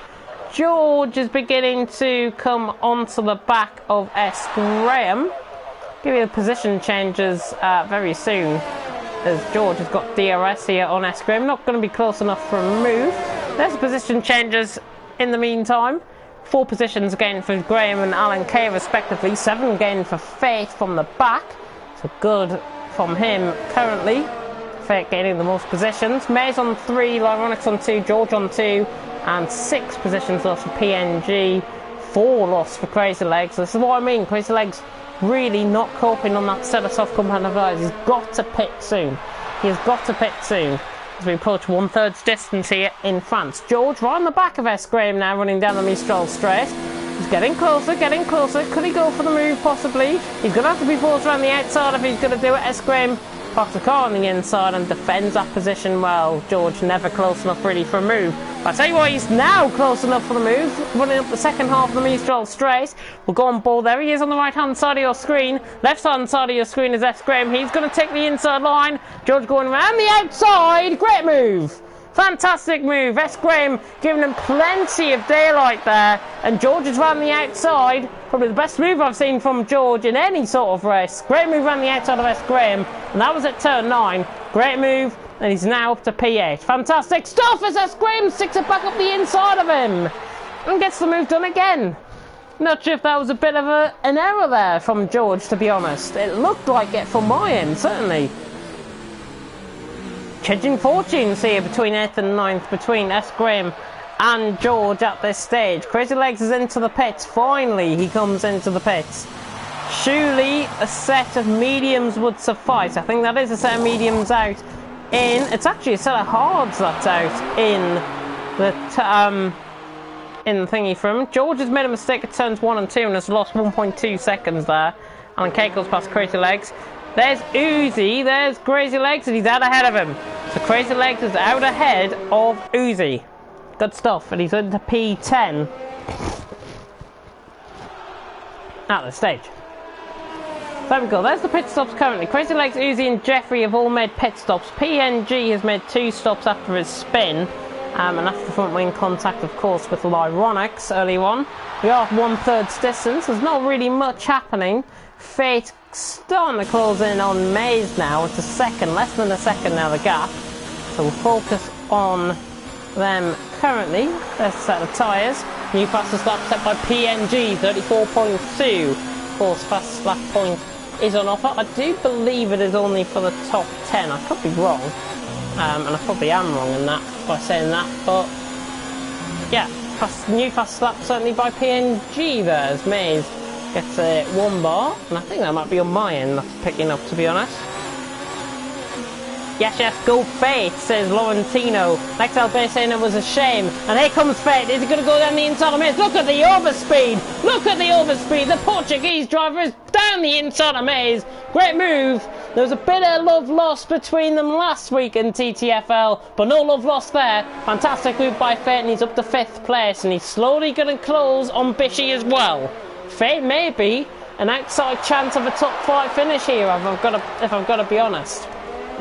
George is beginning to come onto the back of S. Graham. Give you the position changes very soon, as George has got DRS here on S. Graham. Not going to be close enough for a move. There's position changes in the meantime. 4 positions gained for Graham and Alan Kay respectively. 7 gained for Fate from the back. So good from him currently. Fate gaining the most positions. Mays on 3, Lyronix on 2, George on 2. And 6 positions lost for PNG. 4 lost for Crazy Legs. This is what I mean. Crazy Legs really not coping on that set of soft compound tyres. He's got to pit soon. He has got to pit soon as we approach 1/3 distance here in France. George right on the back of S. Graham now, running down the Mistral straight. He's getting closer, getting closer. Could he go for the move possibly? He's going to have to be forced around the outside if he's going to do it. S. Graham parks the car on the inside and defends that position well. George never close enough really for a move. But I tell you what, he's now close enough for the move, running up the second half of the Mistral straight. We'll go on board. There he is on the right hand side of your screen. Left hand side of your screen is S. Graham. He's going to take the inside line. George going around the outside. Great move. Fantastic move. S. Graham giving him plenty of daylight there. And George is round the outside. Probably the best move I've seen from George in any sort of race. Great move around the outside of S. Graham. And that was at turn 9. Great move. And he's now up to P8. Fantastic stuff as S. Graham sticks it back up the inside of him. And gets the move done again. Not sure if that was a bit of an error there from George, to be honest. It looked like it from my end, certainly. Changing fortunes here between 8th and 9th, between S. Graham and George at this stage. Crazy Legs is into the pits. Finally, he comes into the pits. Surely a set of mediums would suffice. I think that is a set of mediums out in... It's actually a set of hards that's out in the thingy for him. George has made a mistake at turns 1 and 2 and has lost 1.2 seconds there. Alan Kay goes past Crazy Legs. There's Uzi, there's Crazy Legs, and he's out ahead of him. So Crazy Legs is out ahead of Uzi. Good stuff, and he's into P10 at the stage. There we go, there's the pit stops currently. Crazy Legs, Uzi and Jeffrey have all made pit stops. PNG has made 2 stops after his spin. And after the front wing contact, of course, with Lyronix early on. We are 1/3 distance, there's not really much happening. Fate starting to close in on Maze now. It's a second, less than a second now, the gap. So we'll focus on them currently. There's a set of tyres. New fastest lap set by PNG, 34.2. Of course, fastest lap point is on offer. I do believe it is only for the top 10. I could be wrong. And I probably am wrong in that by saying that. But yeah, new fastest lap certainly by PNG there as Maze gets a 1 bar, and I think that might be on my end that's picking up, to be honest. Yes, yes, go Fate, says Laurentino. Lexel Bay saying it was a shame. And here comes Fate. Is he going to go down the inside of Maze? Look at the overspeed. Look at the overspeed. The Portuguese driver is down the inside of Maze. Great move. There was a bit of love lost between them last week in TTFL, but no love lost there. Fantastic move by Fate, and he's up to 5th place, and he's slowly going to close on Bishy as well. Fate may be an outside chance of a top 5 finish here, if I've got to be honest.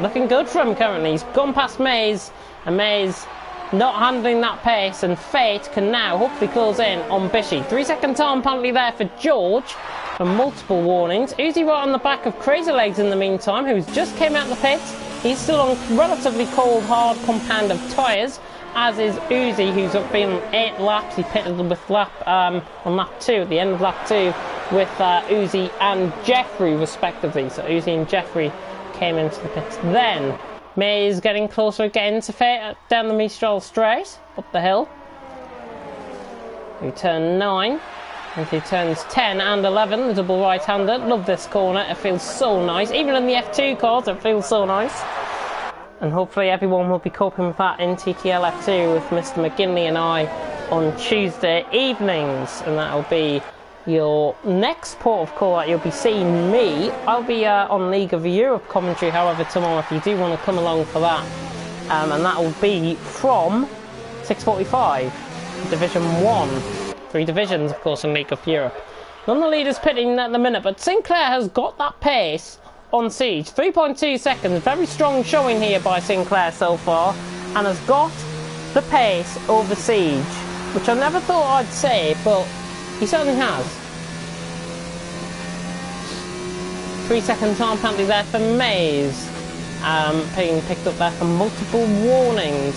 Looking good for him currently. He's gone past Maze, and Maze not handling that pace, and Fate can now hopefully close in on Bishy. 3-second time penalty there for George, and multiple warnings. Uzi right on the back of Crazy Legs in the meantime, who's just came out of the pits. He's still on relatively cold, hard compound of tyres, as is Uzi, who's been 8 laps. He pitted with lap on lap 2, at the end of lap 2, with Uzi and Jeffrey respectively. So Uzi and Jeffrey came into the pits. Then Maze getting closer again to Fate down the Mistral straight, up the hill. We turn 9, into turns 10 and 11, the double right-hander. Love this corner, it feels so nice. Even in the F2 cars, it feels so nice. And hopefully everyone will be coping with that in TTL F2 with Mr. McGinley and I on Tuesday evenings. And that'll be your next port of call that you'll be seeing me, I'll be on League of Europe commentary, however, tomorrow, if you do want to come along for that. And that will be from 6:45, Division 1. 3 divisions, of course, in League of Europe. None of the leaders pitting at the minute, but Sinclair has got that pace on Siege. 3.2 seconds, very strong showing here by Sinclair so far, and has got the pace over Siege, which I never thought I'd say, but he certainly has. 3-second time penalty there for Mays, being picked up there for multiple warnings.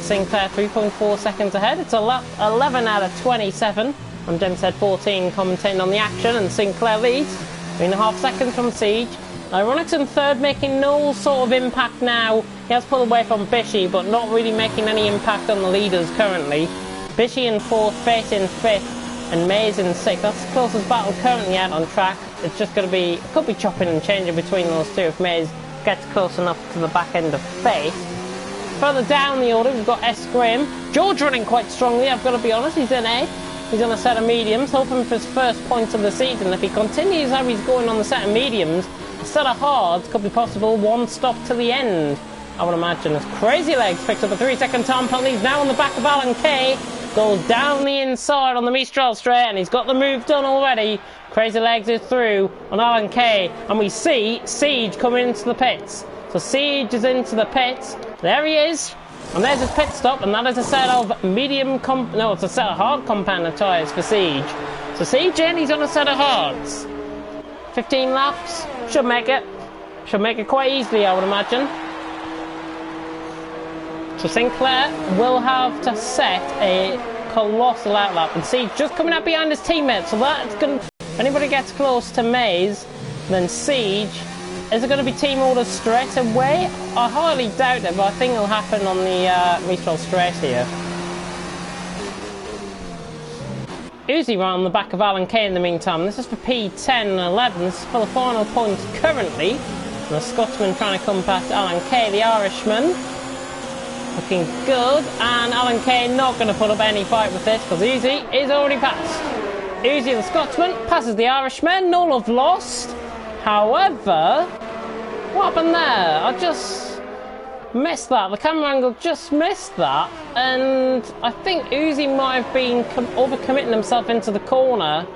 Sinclair 3.4 seconds ahead. It's a lap 11 out of 27. I'm Demshead 14 commentating on the action, and Sinclair leads 3.5 seconds from Siege. Ironics in third, making no sort of impact now. He has pulled away from Bishy, but not really making any impact on the leaders currently. Bishy in fourth, Fate in fifth, and Mays in sixth. That's the closest battle currently out on track. It's just going to be, it could be chopping and changing between those two if Mays gets close enough to the back end of Fate. Further down the order, we've got S. Graham. George running quite strongly, I've got to be honest. He's in eighth. He's on a set of mediums, hoping for his first points of the season. If he continues how he's going on the set of mediums, a set of hards could be possible, one stop to the end, I would imagine. As Crazy Legs picks up a 3-second time penalty. He's now on the back of Alan Kay. Goes down the inside on the Mistral straight, and he's got the move done already. Crazy Legs is through on Alan Kay, and we see Siege coming into the pits. So Siege is into the pits. There he is. And there's his pit stop, and that is a set of it's a set of hard compounder tyres for Siege. So Siege in, he's on a set of hards. 15 laps, should make it. Should make it quite easily, I would imagine. So Sinclair will have to set a colossal outlap, and Siege just coming out behind his teammate. So that's going to, if anybody gets close to Maze, then Siege. Is it going to be team orders straight away? I highly doubt it, but I think it'll happen on the Mistral straight here. Uzi right on the back of Alan Kay in the meantime. This is for P10 and 11. This is for the final points currently. And the Scotsman trying to come past Alan Kay, the Irishman. Looking good. And Alan Kay not going to put up any fight with this, because Uzi is already passed. Uzi the Scotsman passes the Irishman. No love lost. However, what happened there? I just missed that. The camera angle just missed that, and I think Uzi might have been overcommitting himself into the corner,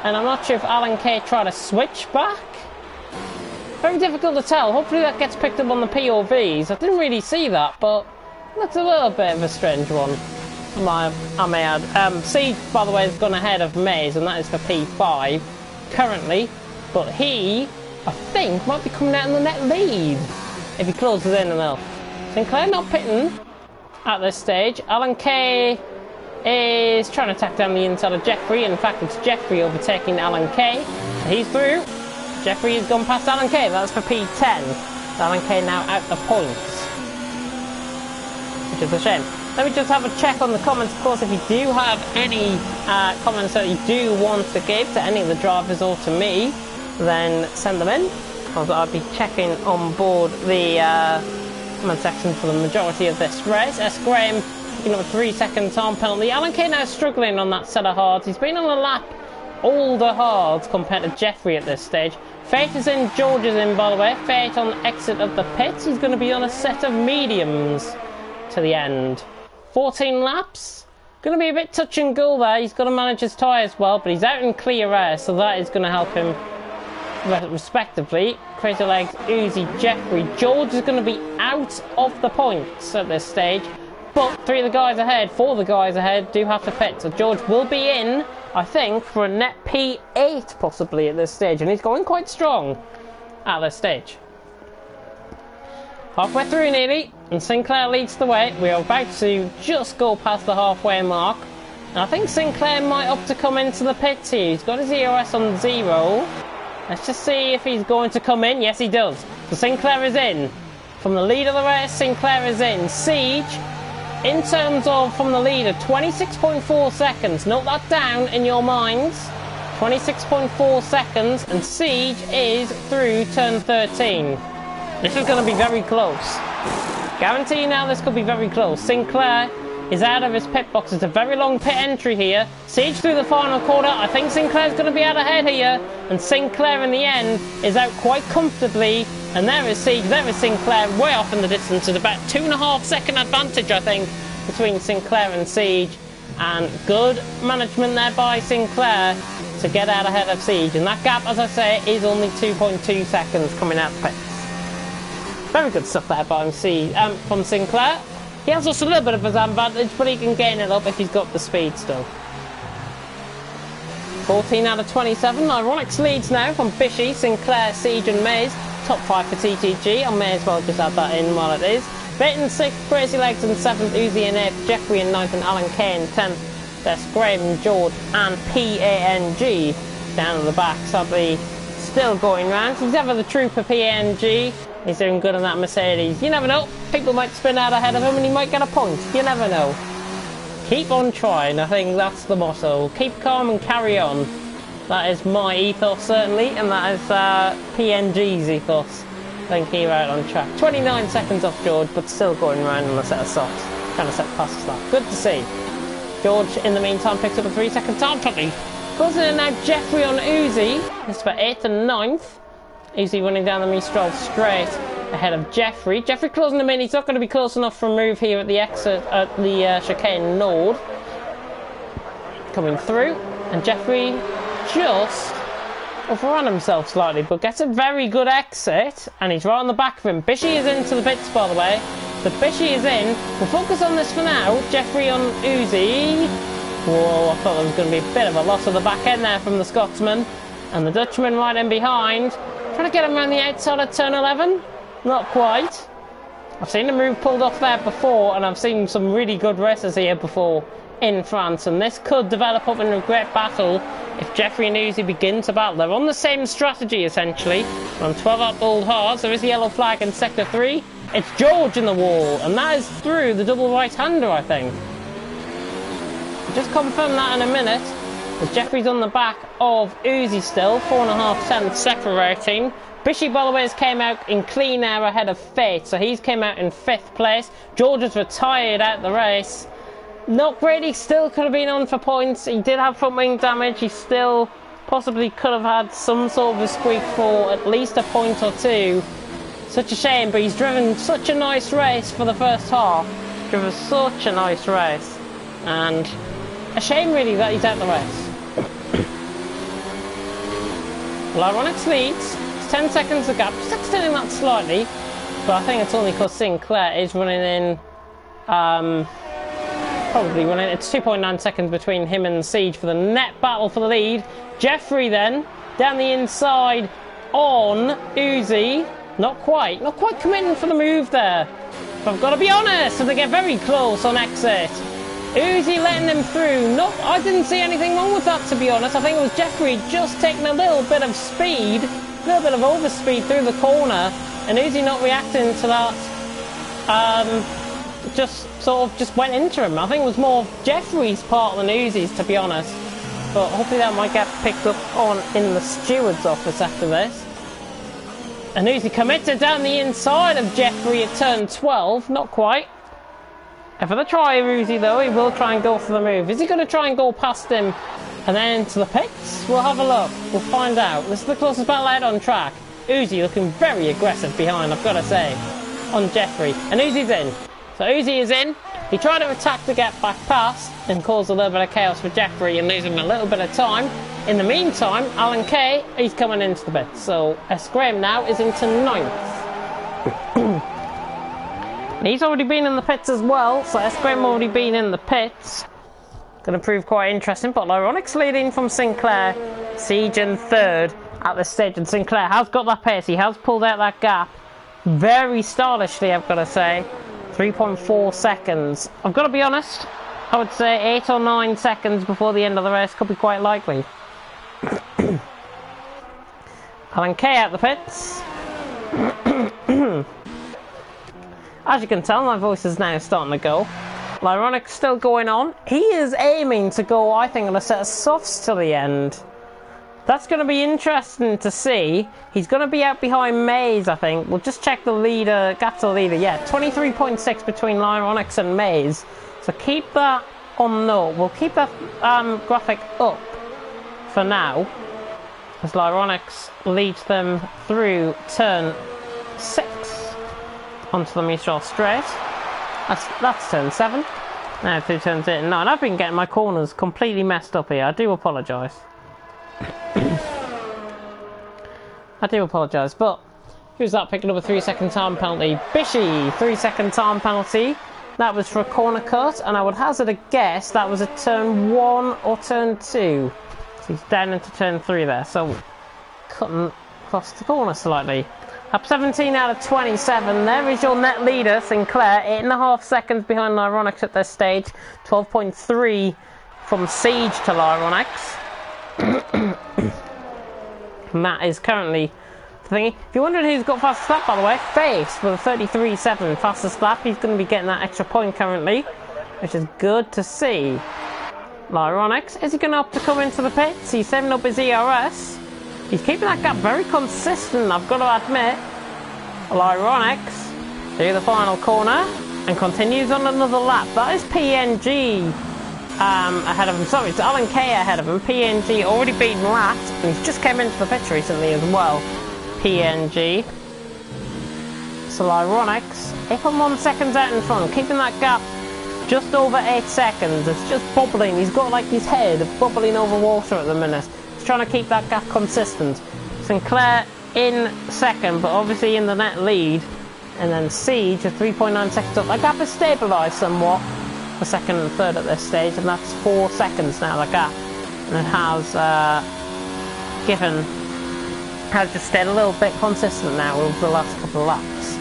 and I'm not sure if Alan Kay tried to switch back. Very difficult to tell. Hopefully that gets picked up on the POVs. I didn't really see that, but that's a little bit of a strange one, I may add. Siege, by the way, has gone ahead of Maze, and that is for P5 currently. But he, I think, might be coming out in the net lead if he closes in enough. Sinclair not pitting at this stage. Alan Kay is trying to tack down the inside of Jeffrey. In fact, it's Jeffrey overtaking Alan Kay. He's through. Jeffrey has gone past Alan Kay. That's for P10. Alan Kay now out the points, which is a shame. Let me just have a check on the comments. Of course, if you do have any comments that you do want to give to any of the drivers or to me, then send them in, because I'll be checking on board the comment section for the majority of this race. S. Graham picking up a 3-second time penalty. Alan Kay now struggling on that set of hards. He's been on a lap older hards compared to Jeffrey at this stage. Fate is in, George is in, by the way. Fate on the exit of the pits. He's going to be on a set of mediums to the end. 14 laps. Going to be a bit touch and go there. He's got to manage his tyres well, but he's out in clear air, so that is going to help him respectively. Crazy Legs, Uzi, Jeffrey. George is going to be out of the points at this stage, but four of the guys ahead do have to pit, so George will be in, I think, for a net P8 possibly at this stage, and he's going quite strong at this stage. Halfway through nearly, and Sinclair leads the way. We are about to just go past the halfway mark, and I think Sinclair might opt to come into the pits here. He's got his EOS on 0. Let's just see if he's going to come in. Yes, he does. So Sinclair is in. From the lead of the race, Sinclair is in. Siege, in terms of from the leader, 26.4 seconds. Note that down in your minds. 26.4 seconds, and Siege is through turn 13. This is going to be very close. Guarantee now this could be very close. Sinclair is out of his pit box. It's a very long pit entry here. Siege through the final corner. I think Sinclair's going to be out ahead here. And Sinclair in the end is out quite comfortably. And there is Siege, there is Sinclair way off in the distance. It's about 2.5 second advantage, I think, between Sinclair and Siege. And good management there by Sinclair to get out ahead of Siege. And that gap, as I say, is only 2.2 seconds coming out the pits. Very good stuff there by from Sinclair. He has also a little bit of his advantage, but he can gain it up if he's got the speed still. 14 out of 27. Ironics leads now from Bishy, Sinclair, Siege and Maze. Top 5 for TTG. I may as well just add that in while it is. Bait in 6th, Crazy Legs in 7th, Uzi in 8th, Jeffrey in 9th and Alan Kay in 10th. There's Graham, George and PANG down at the back. Sadly, still going round. He's ever the trooper PANG. He's doing good on that Mercedes. You never know. People might spin out ahead of him and he might get a point. You never know. Keep on trying. I think that's the motto. Keep calm and carry on. That is my ethos, certainly. And that is PNG's ethos. I think he right on track. 29 seconds off George, but still going around on a set of softs. Trying to set past that. Good to see. George, in the meantime, picks up a 3-second time penalty. Closing in now, Jeffrey on Uzi. This is for 8th and 9th. Uzi running down the Mistral straight ahead of Jeffrey. Jeffrey closing him in. He's not going to be close enough for a move here at the exit at the chicane node. Coming through, and Jeffrey just overran himself slightly, but gets a very good exit, and he's right on the back of him. Bishy is into the pits, by the way. So Bishy is in. We'll focus on this for now. Jeffrey on Uzi. Whoa, I thought there was going to be a bit of a loss of the back end there from the Scotsman. And the Dutchman right in behind. Trying to get him around the outside of turn 11. Not quite. I've seen the move pulled off there before, and I've seen some really good races here before in France, and this could develop up into a great battle if Jeffrey and Uzi begin to battle. They're on the same strategy, essentially. They're on 12 up old hearts. There is a yellow flag in Sector 3. It's George in the wall, and that is through the double right-hander, I think. I'll just confirm that in a minute. As Jeffrey's on the back of Uzi still, 4.5 separating. Bishy, by the way, came out in clean air ahead of Fate, so he's came out in 5th place. George has retired out the race. Not great, he still could have been on for points. He did have front wing damage. He still possibly could have had some sort of a squeak for at least a point or two. Such a shame, but he's driven such a nice race for the first half. Driven such a nice race. And a shame, really, that he's out the race. Well, Ironics leads. It's 10 seconds of gap. Just extending that slightly. But I think it's only because Sinclair is running in... probably running. It's 2.9 seconds between him and Siege for the net battle for the lead. Jeffrey then, down the inside on Uzi. Not quite committing for the move there. But I've got to be honest, so they get very close on exit. Uzi letting them through. I didn't see anything wrong with that, to be honest. I think it was Jeffrey just taking a little bit of speed, a little bit of overspeed through the corner, and Uzi not reacting to that. Just went into him. I think it was more Jeffrey's part than Uzi's, to be honest. But hopefully that might get picked up on in the steward's office after this. And Uzi committed down the inside of Jeffrey at turn 12. Not quite. And for the try of Uzi, though, he will try and go for the move. Is he going to try and go past him and then into the pits? We'll have a look. We'll find out. This is the closest battle out on track. Uzi looking very aggressive behind, I've got to say, on Jeffrey. And Uzi's in. So Uzi is in. He tried to attack to get back past and cause a little bit of chaos for Jeffrey and lose him a little bit of time. In the meantime, Alan Kay, he's coming into the pits. So S. Graham now is into 9th. He's already been in the pits as well, so S. Graham already been in the pits. Going to prove quite interesting, but Ironics leading from Sinclair. Siege in 3rd at this stage, and Sinclair has got that pace. He has pulled out that gap very stylishly, I've got to say. 3.4 seconds. I've got to be honest, I would say 8 or 9 seconds before the end of the race could be quite likely. Alan Kay out the pits. As you can tell, my voice is now starting to go. Ironic still going on. He is aiming to go, I think, on a set of softs to the end. That's going to be interesting to see. He's going to be out behind Maze, I think. We'll just check the leader, gap to the leader. Yeah, 23.6 between Ironics and Maze. So keep that on no. We'll keep that graphic up for now, as Lyronix leads them through turn 6 onto the Mistral straight. That's turn 7. Now through turns 8 and 9. I've been getting my corners completely messed up here. I do apologise. I do apologise, but who's that picking up a 3-second time penalty? Bishy, 3-second time penalty. That was for a corner cut, and I would hazard a guess that was a turn 1 or turn 2. So he's down into turn 3 there, so cutting across the corner slightly. Up 17 out of 27. There is your net leader, Sinclair. 8.5 seconds behind Lyronix at this stage. 12.3 from Siege to Lyronix. And that is currently the thingy. If you're wondering who's got fastest lap, by the way, Face with a 33.7 fastest lap. He's going to be getting that extra point currently, which is good to see. Lyronix, is he going to opt to come into the pits? He's saving up his ERS. He's keeping that gap very consistent, I've got to admit. Lyronix to the final corner and continues on another lap. That is PNG ahead of him. Sorry, it's Alan Kay ahead of him. PNG already beaten lapped, and he's just came into the pits recently as well. PNG. So Lyronix, 8.1 seconds out in front, keeping that gap just over 8 seconds. It's just bubbling. He's got like his head bubbling over water at the minute. He's trying to keep that gap consistent. Sinclair in second, but obviously in the net lead. And then Siege at 3.9 seconds up. That gap has stabilised somewhat for second and third at this stage, and that's 4 seconds now, the gap. And it has just stayed a little bit consistent now over the last couple of laps.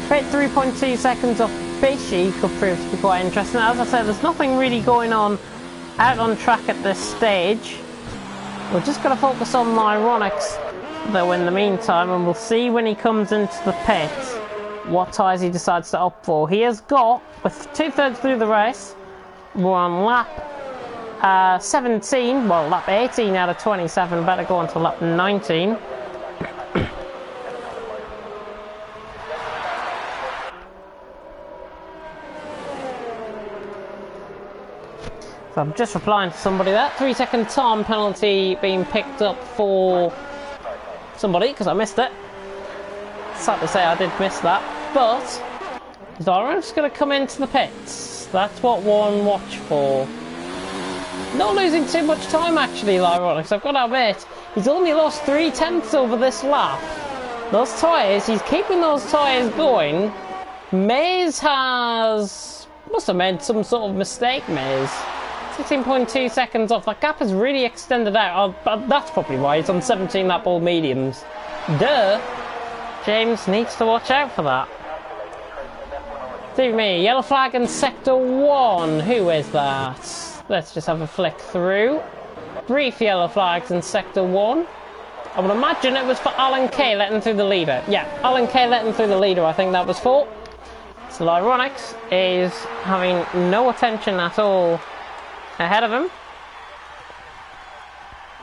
3.2 seconds off Bishy could prove to be quite interesting. As I said, there's nothing really going on out on track at this stage. We're just going to focus on Lyronix though in the meantime, and we'll see when he comes into the pit what tyres he decides to opt for. He has got, with 2/3 through the race, we're on lap 17, well lap 18 out of 27, better go on to lap 19. So I'm just replying to somebody there. 3-second time penalty being picked up for somebody because I missed it. Sad to say I did miss that, but Lyronix going to come into the pits. That's what one watch for. Not losing too much time actually, Lyronix. I've got to admit, he's only lost 3/10 over this lap. Those tyres, he's keeping those tyres going. Mays must have made some sort of mistake, Mays. 16.2 seconds off. That gap has really extended out. That's probably why he's on 17 lap all mediums. Duh! James needs to watch out for that. Do me. Yellow flag in sector 1. Who is that? Let's just have a flick through. Brief yellow flags in sector 1. I would imagine it was for Alan Kay letting through the leader. Yeah, Alan Kay letting through the leader, I think that was for. So Lyronix is having no attention at all ahead of him,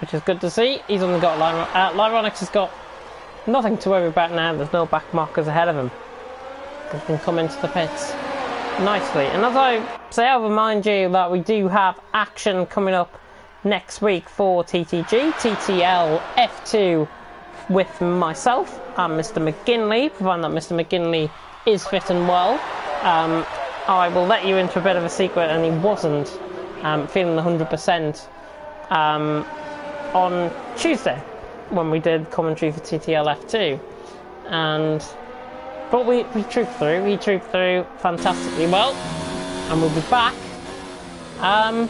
which is good to see. He's only got Lyronix has got nothing to worry about now. There's no back markers ahead of him. He can come into the pits nicely. And as I say, I'll remind you that we do have action coming up next week for TTG, TTL F2 with myself and Mr. McGinley, providing that Mr. McGinley is fit and well. I will let you into a bit of a secret, and he wasn't feeling 100% on Tuesday when we did commentary for TTL F2, but we trooped through. He trooped through fantastically well, and we'll be back on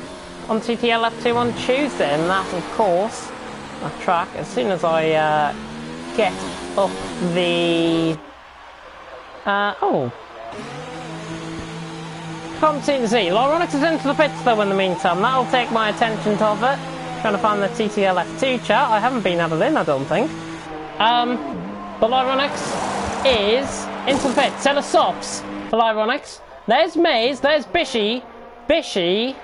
TTL F2 on Tuesday, and that of course a track as soon as I get up the can't seem to see. Lyronix is into the pits though in the meantime. That'll take my attention off it. Trying to find the TTL F2 chat. I haven't been added in, I don't think. But Lyronix is into the pits. Set of sops for Lyronix. There's Mays, there's Bishy. Bishy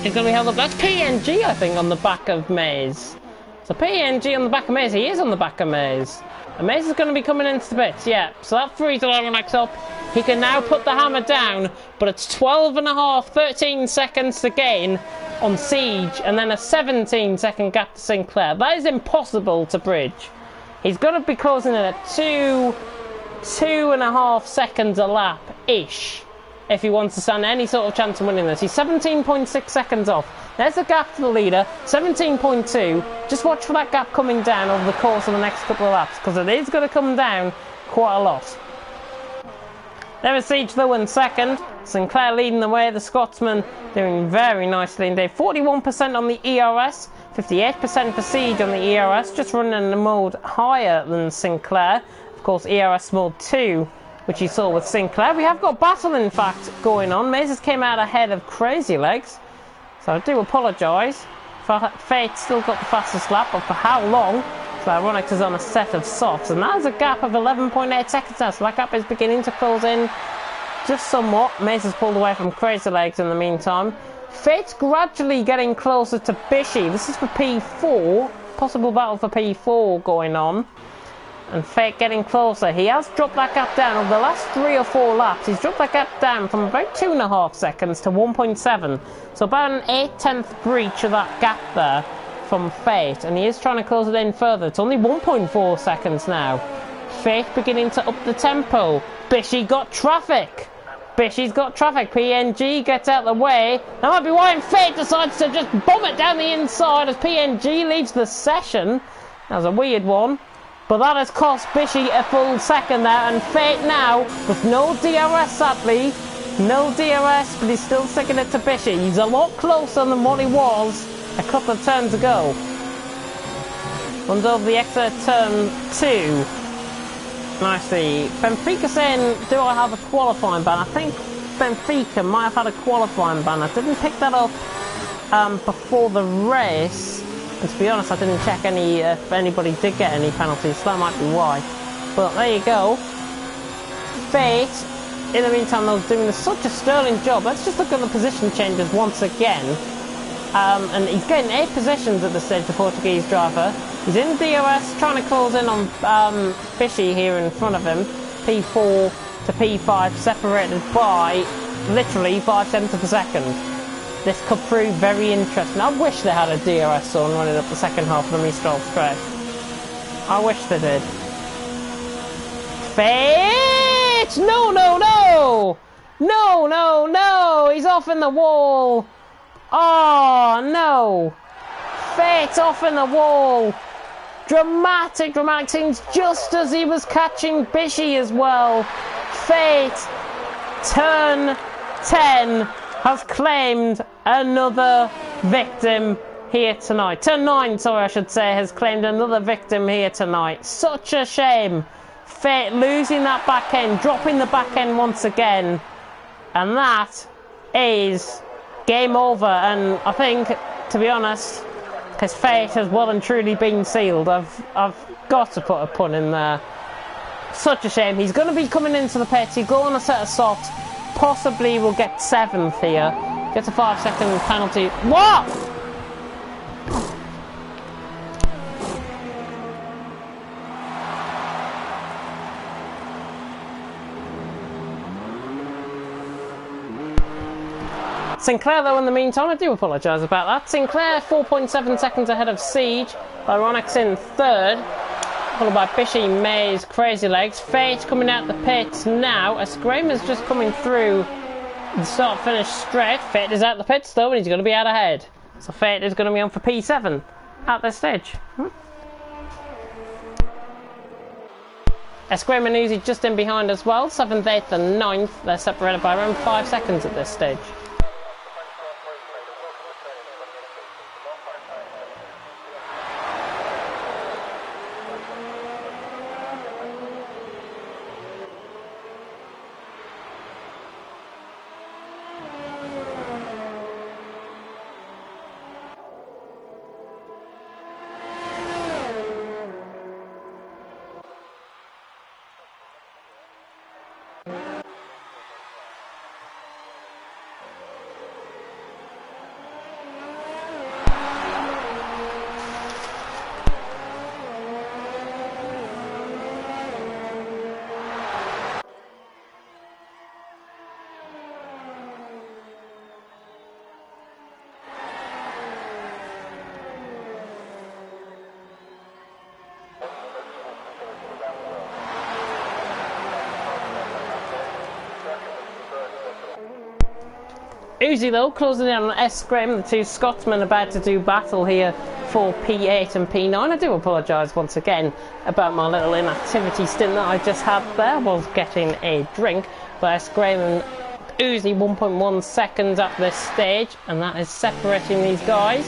is going to be held up. That's PNG, I think, on the back of Mays. So PNG on the back of Mays. He is on the back of Mays. And Mays is going to be coming into the pits, yeah. So that frees Lyronix up He can now put the hammer down, but it's 12.5, 13 seconds to gain on Siege, and then a 17-second gap to Sinclair. That is impossible to bridge. He's going to be closing it at 2.5 seconds a lap-ish if he wants to stand any sort of chance of winning this. He's 17.6 seconds off. There's the gap to the leader, 17.2. Just watch for that gap coming down over the course of the next couple of laps, because it is going to come down quite a lot. There is Siege though in second. Sinclair leading the way. The Scotsman doing very nicely indeed. 41% on the ERS, 58% for Siege on the ERS, just running in a mode higher than Sinclair. Of course, ERS mode 2, which you saw with Sinclair. We have got battle, in fact, going on. Mazes came out ahead of Crazy Legs, so I do apologise. Fate still got the fastest lap, but for how long? So Ironics is on a set of softs, and that is a gap of 11.8 seconds now, so that gap is beginning to close in just somewhat. Mace has pulled away from Crazy Legs in the meantime. Fate's gradually getting closer to Bishy. This is for P4, possible battle for P4 going on. And Fate getting closer. He has dropped that gap down over the last 3 or 4 laps. He's dropped that gap down from about 2.5 seconds to 1.7. So about an 8/10th breach of that gap there from Fate. And he is trying to close it in further. It's only 1.4 seconds now. Fate beginning to up the tempo. Bishy got traffic. Bishy's got traffic. PNG gets out the way. That might be why Fate decides to just bomb it down the inside as PNG leaves the session. That was a weird one. But that has cost Bishy a full second there, and Fate now, with no DRS sadly, no DRS, but he's still sticking it to Bishy. He's a lot closer than what he was a couple of turns ago. Runs over the exit turn 2. Nicely. Benfica saying, do I have a qualifying ban? I think Benfica might have had a qualifying ban. I didn't pick that up before the race. And to be honest, I didn't check if anybody did get any penalties, so that might be why. But there you go. Fate, in the meantime, though, doing such a sterling job. Let's just look at the position changes once again. And he's getting 8 positions at this stage, the Portuguese driver. He's in DRS, trying to close in on Bishy here in front of him. P4 to P5, separated by literally 5/10 of a second. This could prove very interesting. I wish they had a DRS zone running up the second half of the Mistral stretch. I wish they did. Fate! No, no, no! No, no, no! He's off in the wall! Oh, no! Fate off in the wall! Dramatic, dramatic scenes just as he was catching Bishy as well. Fate, turn 10, has claimed another victim here tonight. Turn 9, sorry, I should say, has claimed another victim here tonight. Such a shame. Fate losing that back end, dropping the back end once again. And that is game over. And I think, to be honest, his fate has well and truly been sealed. I've got to put a pun in there. Such a shame. He's going to be coming into the pits. He'll go on a set of softs. Possibly will get 7th here. Gets a 5-second penalty. What? Sinclair, though, in the meantime, I do apologise about that. Sinclair 4.7 seconds ahead of Siege. Ironics in 3rd. Followed by Bishy, Maze, Crazy Legs. Fate coming out the pits now. As Graham is just coming through the start-finish straight. Fate is out the pits though, and he's going to be out ahead. So Fate is going to be on for P7 at this stage. Esquire and Uzi just in behind as well. 7th, 8th and 9th. They're separated by around 5 seconds at this stage. Uzi though closing in on S Graham, the two Scotsmen about to do battle here for P8 and P9. I do apologise once again about my little inactivity stint that I just had there. I was getting a drink, but S Graham and Uzi 1.1 seconds up this stage, and that is separating these guys.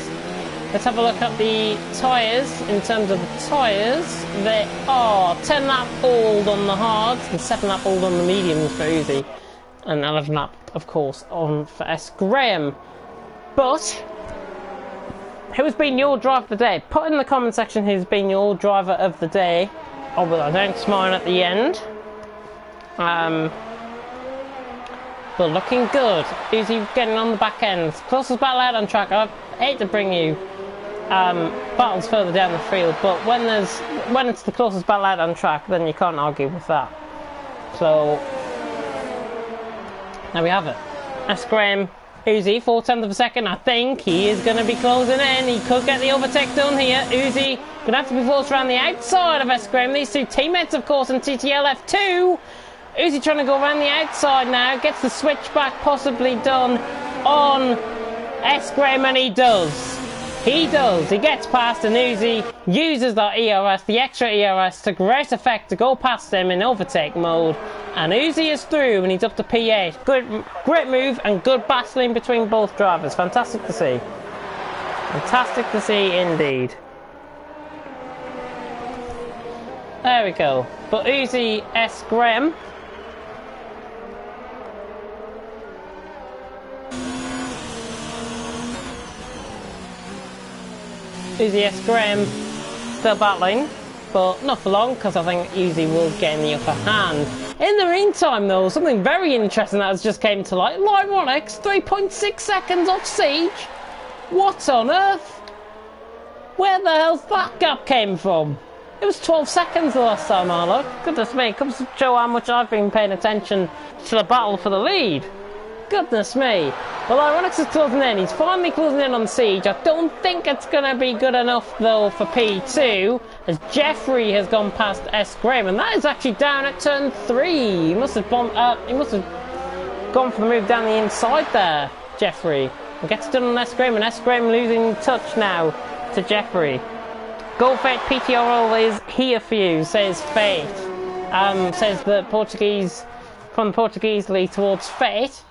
Let's have a look at the tyres. In terms of the tyres, they are 10 lap old on the hards and 7 lap old on the mediums for Uzi, and 11 lap, of course, on for S Graham. But who's been your driver of the day? Put in the comment section who's been your driver of the day. I will announce mine at the end. But looking good. Uzi getting on the back end. Closest battle out on track. I hate to bring you battles further down the field, but when it's the closest battle out on track, then you can't argue with that. So there we have it. S Graham, Uzi, 4/10 of a second. I think he is going to be closing in. He could get the overtake done here. Uzi going to have to be forced around the outside of S Graham. These two teammates, of course, in TTL F2. Uzi trying to go around the outside now. Gets the switchback possibly done on S Graham, and he does. He does. He gets past, and Uzi uses that ERS, the extra ERS, to great effect to go past him in overtake mode. And Uzi is through, and he's up to P8. Great move and good battling between both drivers. Fantastic to see. Fantastic to see indeed. There we go. But Uzi, S Graham. Uzi S Graham still battling, but not for long, because I think Uzi will get in the upper hand. In the meantime though, something very interesting that has just came to light. Lyronics, 3.6 seconds off Siege. What on earth? Where the hell's that gap came from? It was 12 seconds the last time I looked. Goodness me, it comes to show how much I've been paying attention to the battle for the lead. Goodness me. Well, Lyronics is closing in. He's finally closing in on Siege. I don't think it's going to be good enough, though, for P2, as Jeffrey has gone past S Graham, and that is actually down at turn 3. He must have gone for the move down the inside there, Jeffrey. And gets done on S Graham, and S Graham losing touch now to Jeffrey. Go Fate PTRL is here for you, says Fate. Says the Portuguese, from the Portuguese league towards Fate.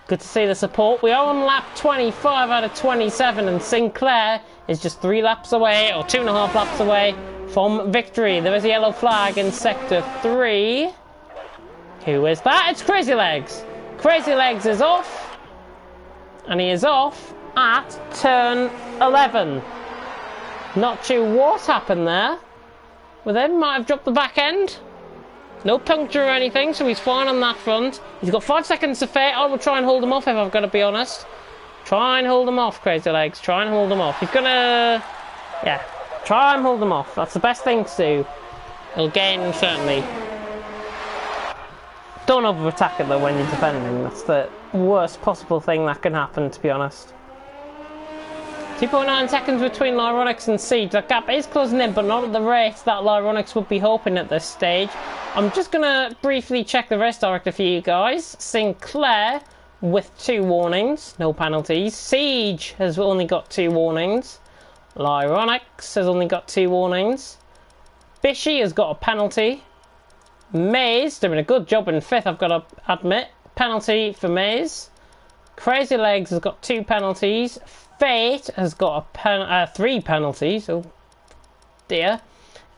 Good to see the support. We are on lap 25 out of 27, and Sinclair is just 3 laps away, or 2.5 laps away from victory. There is a yellow flag in sector 3. Who is that? It's Crazy Legs. Crazy Legs is off, and he is off at turn 11. Not sure what happened there. With him, might have dropped the back end. No puncture or anything, so he's fine on that front. He's got 5 seconds to fate. I will try and hold him off if I've got to be honest. Try and hold him off, Crazy Legs. Try and hold him off. He's gonna... yeah, try and hold him off. That's the best thing to do. He'll gain, certainly. Don't over-attack it though when you're defending. That's the worst possible thing that can happen, to be honest. 2.9 seconds between Lyronics and Siege. That gap is closing in, but not at the rate that Lyronics would be hoping at this stage. I'm just going to briefly check the race director for you guys. Sinclair with 2 warnings, no penalties. Siege has only got 2 warnings. Lyronics has only got 2 warnings. Bishy has got a penalty. Maze doing a good job in 5th, I've got to admit. Penalty for Maze. Crazy Legs has got 2 penalties. Fate has got 3 penalties. Oh dear.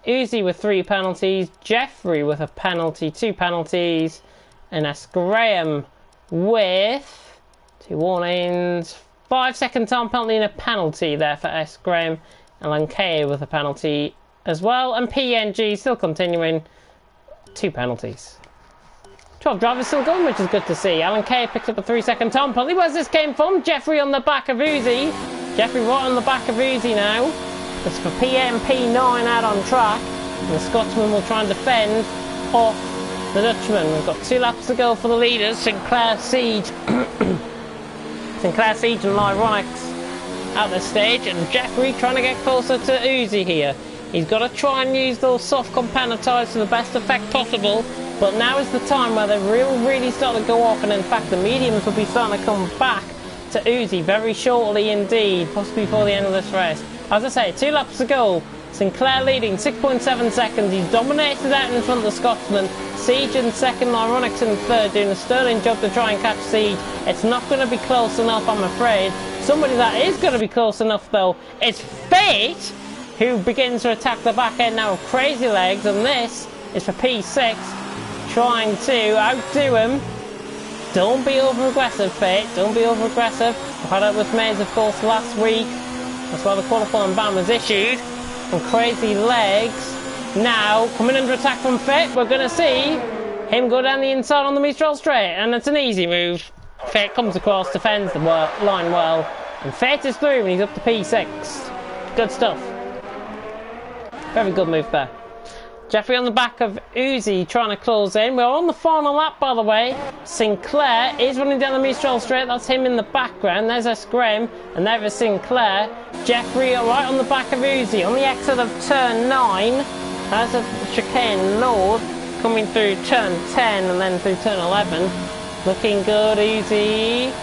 Uzi with 3 penalties. Jeffrey with a penalty, 2 penalties. And S Graham with 2 warnings. 5-second time penalty and a penalty there for S Graham. Alan K with a penalty as well. And PNG still continuing. 2 penalties. 12 drivers still going, which is good to see. Alan Kay picked up a 3-second time penalty. Where's this came from? Jeffrey on the back of Uzi. Jeffrey right on the back of Uzi now. It's for PM P9 out on track. And the Scotsman will try and defend off the Dutchman. We've got 2 laps to go for the leaders. Sinclair, Siege. Sinclair, Siege and Lyronics at this stage. And Jeffrey trying to get closer to Uzi here. He's got to try and use those soft compound tyres to the best effect possible. But now is the time where they really start to go off, and in fact the mediums will be starting to come back to Uzi very shortly indeed, possibly before the end of this race. As I say, 2 laps to go. Sinclair leading 6.7 seconds. He's dominated out in front of the Scotsman. Siege in second, Ironics in third, doing a sterling job to try and catch Siege. It's not going to be close enough, I'm afraid. Somebody that is going to be close enough, though, is Fate, who begins to attack the back end now of Crazy Legs, and this is for P6, trying to outdo him. Don't be over-aggressive, Fate. Don't be over-aggressive. I had it with Maze, of course, last week. That's why the qualifying ban was issued. And Crazy Legs now coming under attack from Fate. We're going to see him go down the inside on the Mistral straight, and it's an easy move. Fate comes across, defends the line well, and Fate is through, and he's up to P6. Good stuff. Very good move there. Jeffrey on the back of Uzi trying to close in. We're on the final lap, by the way. Sinclair is running down the Mistral straight. That's him in the background. There's S. Graham, and there is Sinclair. Jeffrey right on the back of Uzi on the exit of turn 9. There's a chicane load coming through turn 10 and then through turn 11. Looking good, Uzi.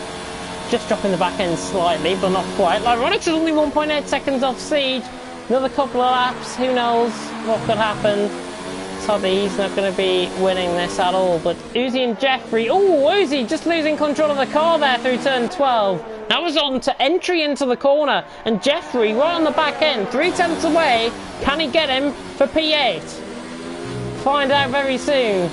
Just dropping the back end slightly, but not quite. Ironics is only 1.8 seconds off Siege. Another couple of laps, who knows what could happen. Sadly, he's not going to be winning this at all. But Uzi and Jeffrey, oh, Uzi just losing control of the car there through turn 12. That was on to entry into the corner. And Jeffrey right on the back end, 3 tenths away. Can he get him for P8? Find out very soon.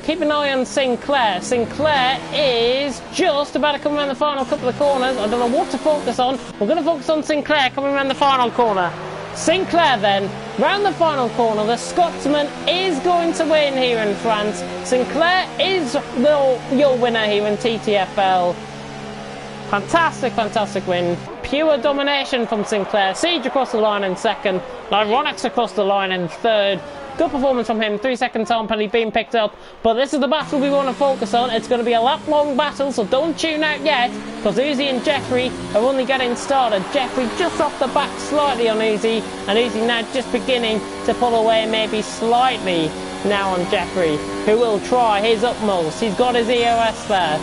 Keep an eye on Sinclair. Sinclair is just about to come around the final couple of corners. I don't know what to focus on. We're going to focus on Sinclair coming around the final corner. Sinclair then, round the final corner, the Scotsman is going to win here in France. Sinclair is your winner here in TTFL. Fantastic, fantastic win. Pure domination from Sinclair. Siege across the line in second. Ironics across the line in third. Good performance from him, 3 second time penalty being picked up. But this is the battle we want to focus on. It's going to be a lap-long battle, so don't tune out yet, because Uzi and Jeffrey are only getting started. Jeffrey just off the back slightly on Uzi, and Uzi now just beginning to pull away maybe slightly now on Jeffrey, who will try his utmost. He's got his EOS there.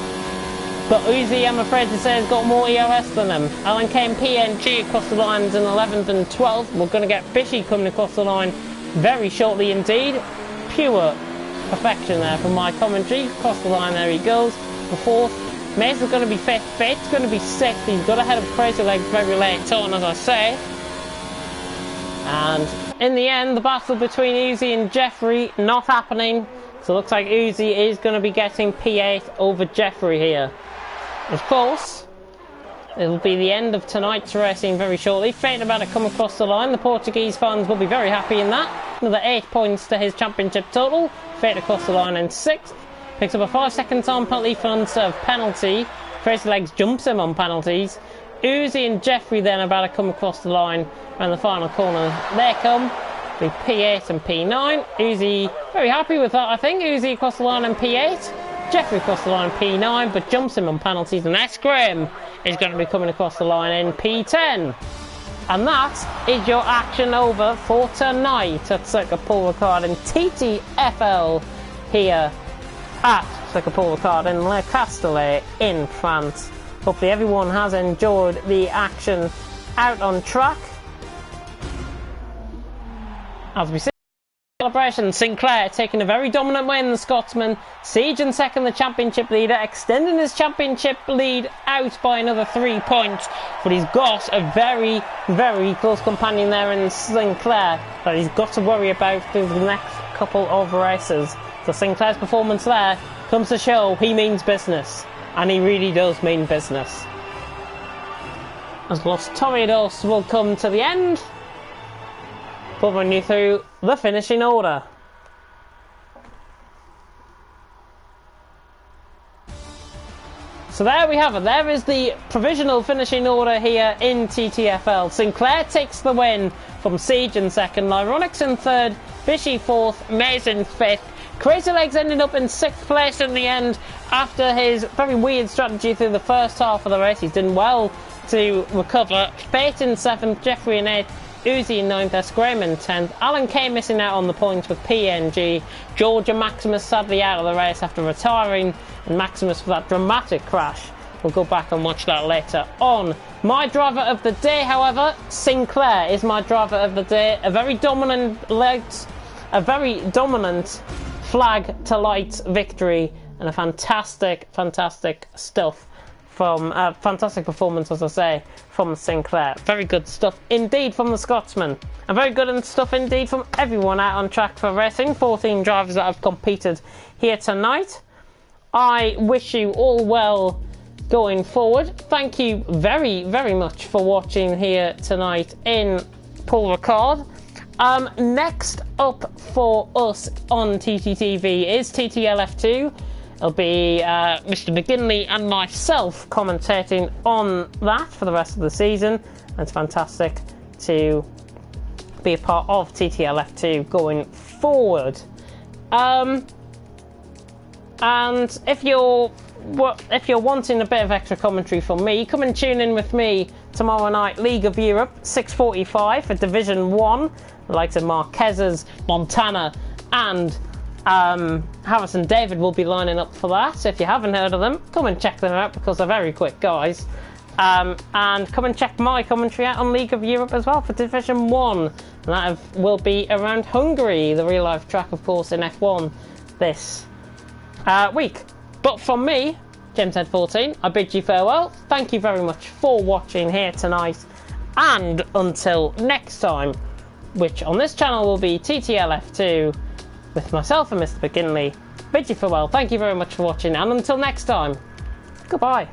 But Uzi, I'm afraid to say, has got more EOS than him. Alan came PNG across the lines in 11th and 12th. We're going to get Fishy coming across the line very shortly indeed. Pure perfection there from my commentary. Across the line, there he goes. For 4th. Mace is going to be 5th. Fate's going to be 6th. He's got ahead of Crazy Legs very late on, as I say. And in the end, the battle between Uzi and Jeffrey not happening. So it looks like Uzi is going to be getting P8 over Jeffrey here. Of course, it'll be the end of tonight's racing very shortly. Fate about to come across the line. The Portuguese fans will be very happy in that. Another 8 points to his championship total. Fate across the line in 6th. Picks up a 5 second time penalty for unserved penalty. Crazy Legs jumps him on penalties. Uzi and Jeffrey then about to come across the line around the final corner. They come. Be P8 and P9. Uzi very happy with that, I think. Uzi across the line in P8. Jeffrey across the line P9, but jumps him on penalties, and S. Graham is going to be coming across the line in P10. And that is your action over for tonight at Circuit Paul Ricard in TTFL here at Circuit Paul Ricard in Le Castellet in France. Hopefully everyone has enjoyed the action out on track. As we see celebration, Sinclair taking a very dominant win, the Scotsman. Siege in second, the championship leader, extending his championship lead out by another 3 points. But he's got a very, very close companion there in Sinclair that he's got to worry about through the next couple of races. So Sinclair's performance there comes to show he means business. And he really does mean business. As Los Torridos will come to the end, we'll run you through the finishing order. So there we have it. There is the provisional finishing order here in TTFL. Sinclair takes the win from Siege in second, Ironics in third, Fishy fourth, Maze in fifth. Crazy Legs ended up in 6th place in the end after his very weird strategy through the first half of the race. He's done well to recover. Fate in 7th, Jeffrey in 8th, Uzi in 9th, S. Graham in 10th. Alan Kay missing out on the points with PNG. George and Maximus sadly out of the race after retiring, and Maximus for that dramatic crash we'll go back and watch that later on. My driver of the day, however, Sinclair is my driver of the day. A very dominant flag to light victory, and a fantastic stuff from fantastic performance, as I say, from Sinclair. Very good stuff indeed from the Scotsman, and very good stuff indeed from everyone out on track for racing. 14 drivers that have competed here tonight. I wish you all well going forward. Thank you very much for watching here tonight in Pull Record. Next up for us on TTTV is TTL F2. It'll be Mr. McGinley and myself commentating on that for the rest of the season. And it's fantastic to be a part of TTL F2 going forward. And if you're wanting a bit of extra commentary from me, come and tune in with me tomorrow night, League of Europe, 6:45 for Division 1. The likes of Marquez's, Montana, and Harrison David will be lining up for that. So if you haven't heard of them, come and check them out because they're very quick guys. And come and check my commentary out on League of Europe as well for Division 1. And that will be around Hungary, the real life track, of course, in F1 this week. But from me, JamesHead14, I bid you farewell. Thank you very much for watching here tonight. And until next time, which on this channel will be TTL F2 with myself and Mr. McGinley, bid you farewell. Thank you very much for watching, and until next time, goodbye.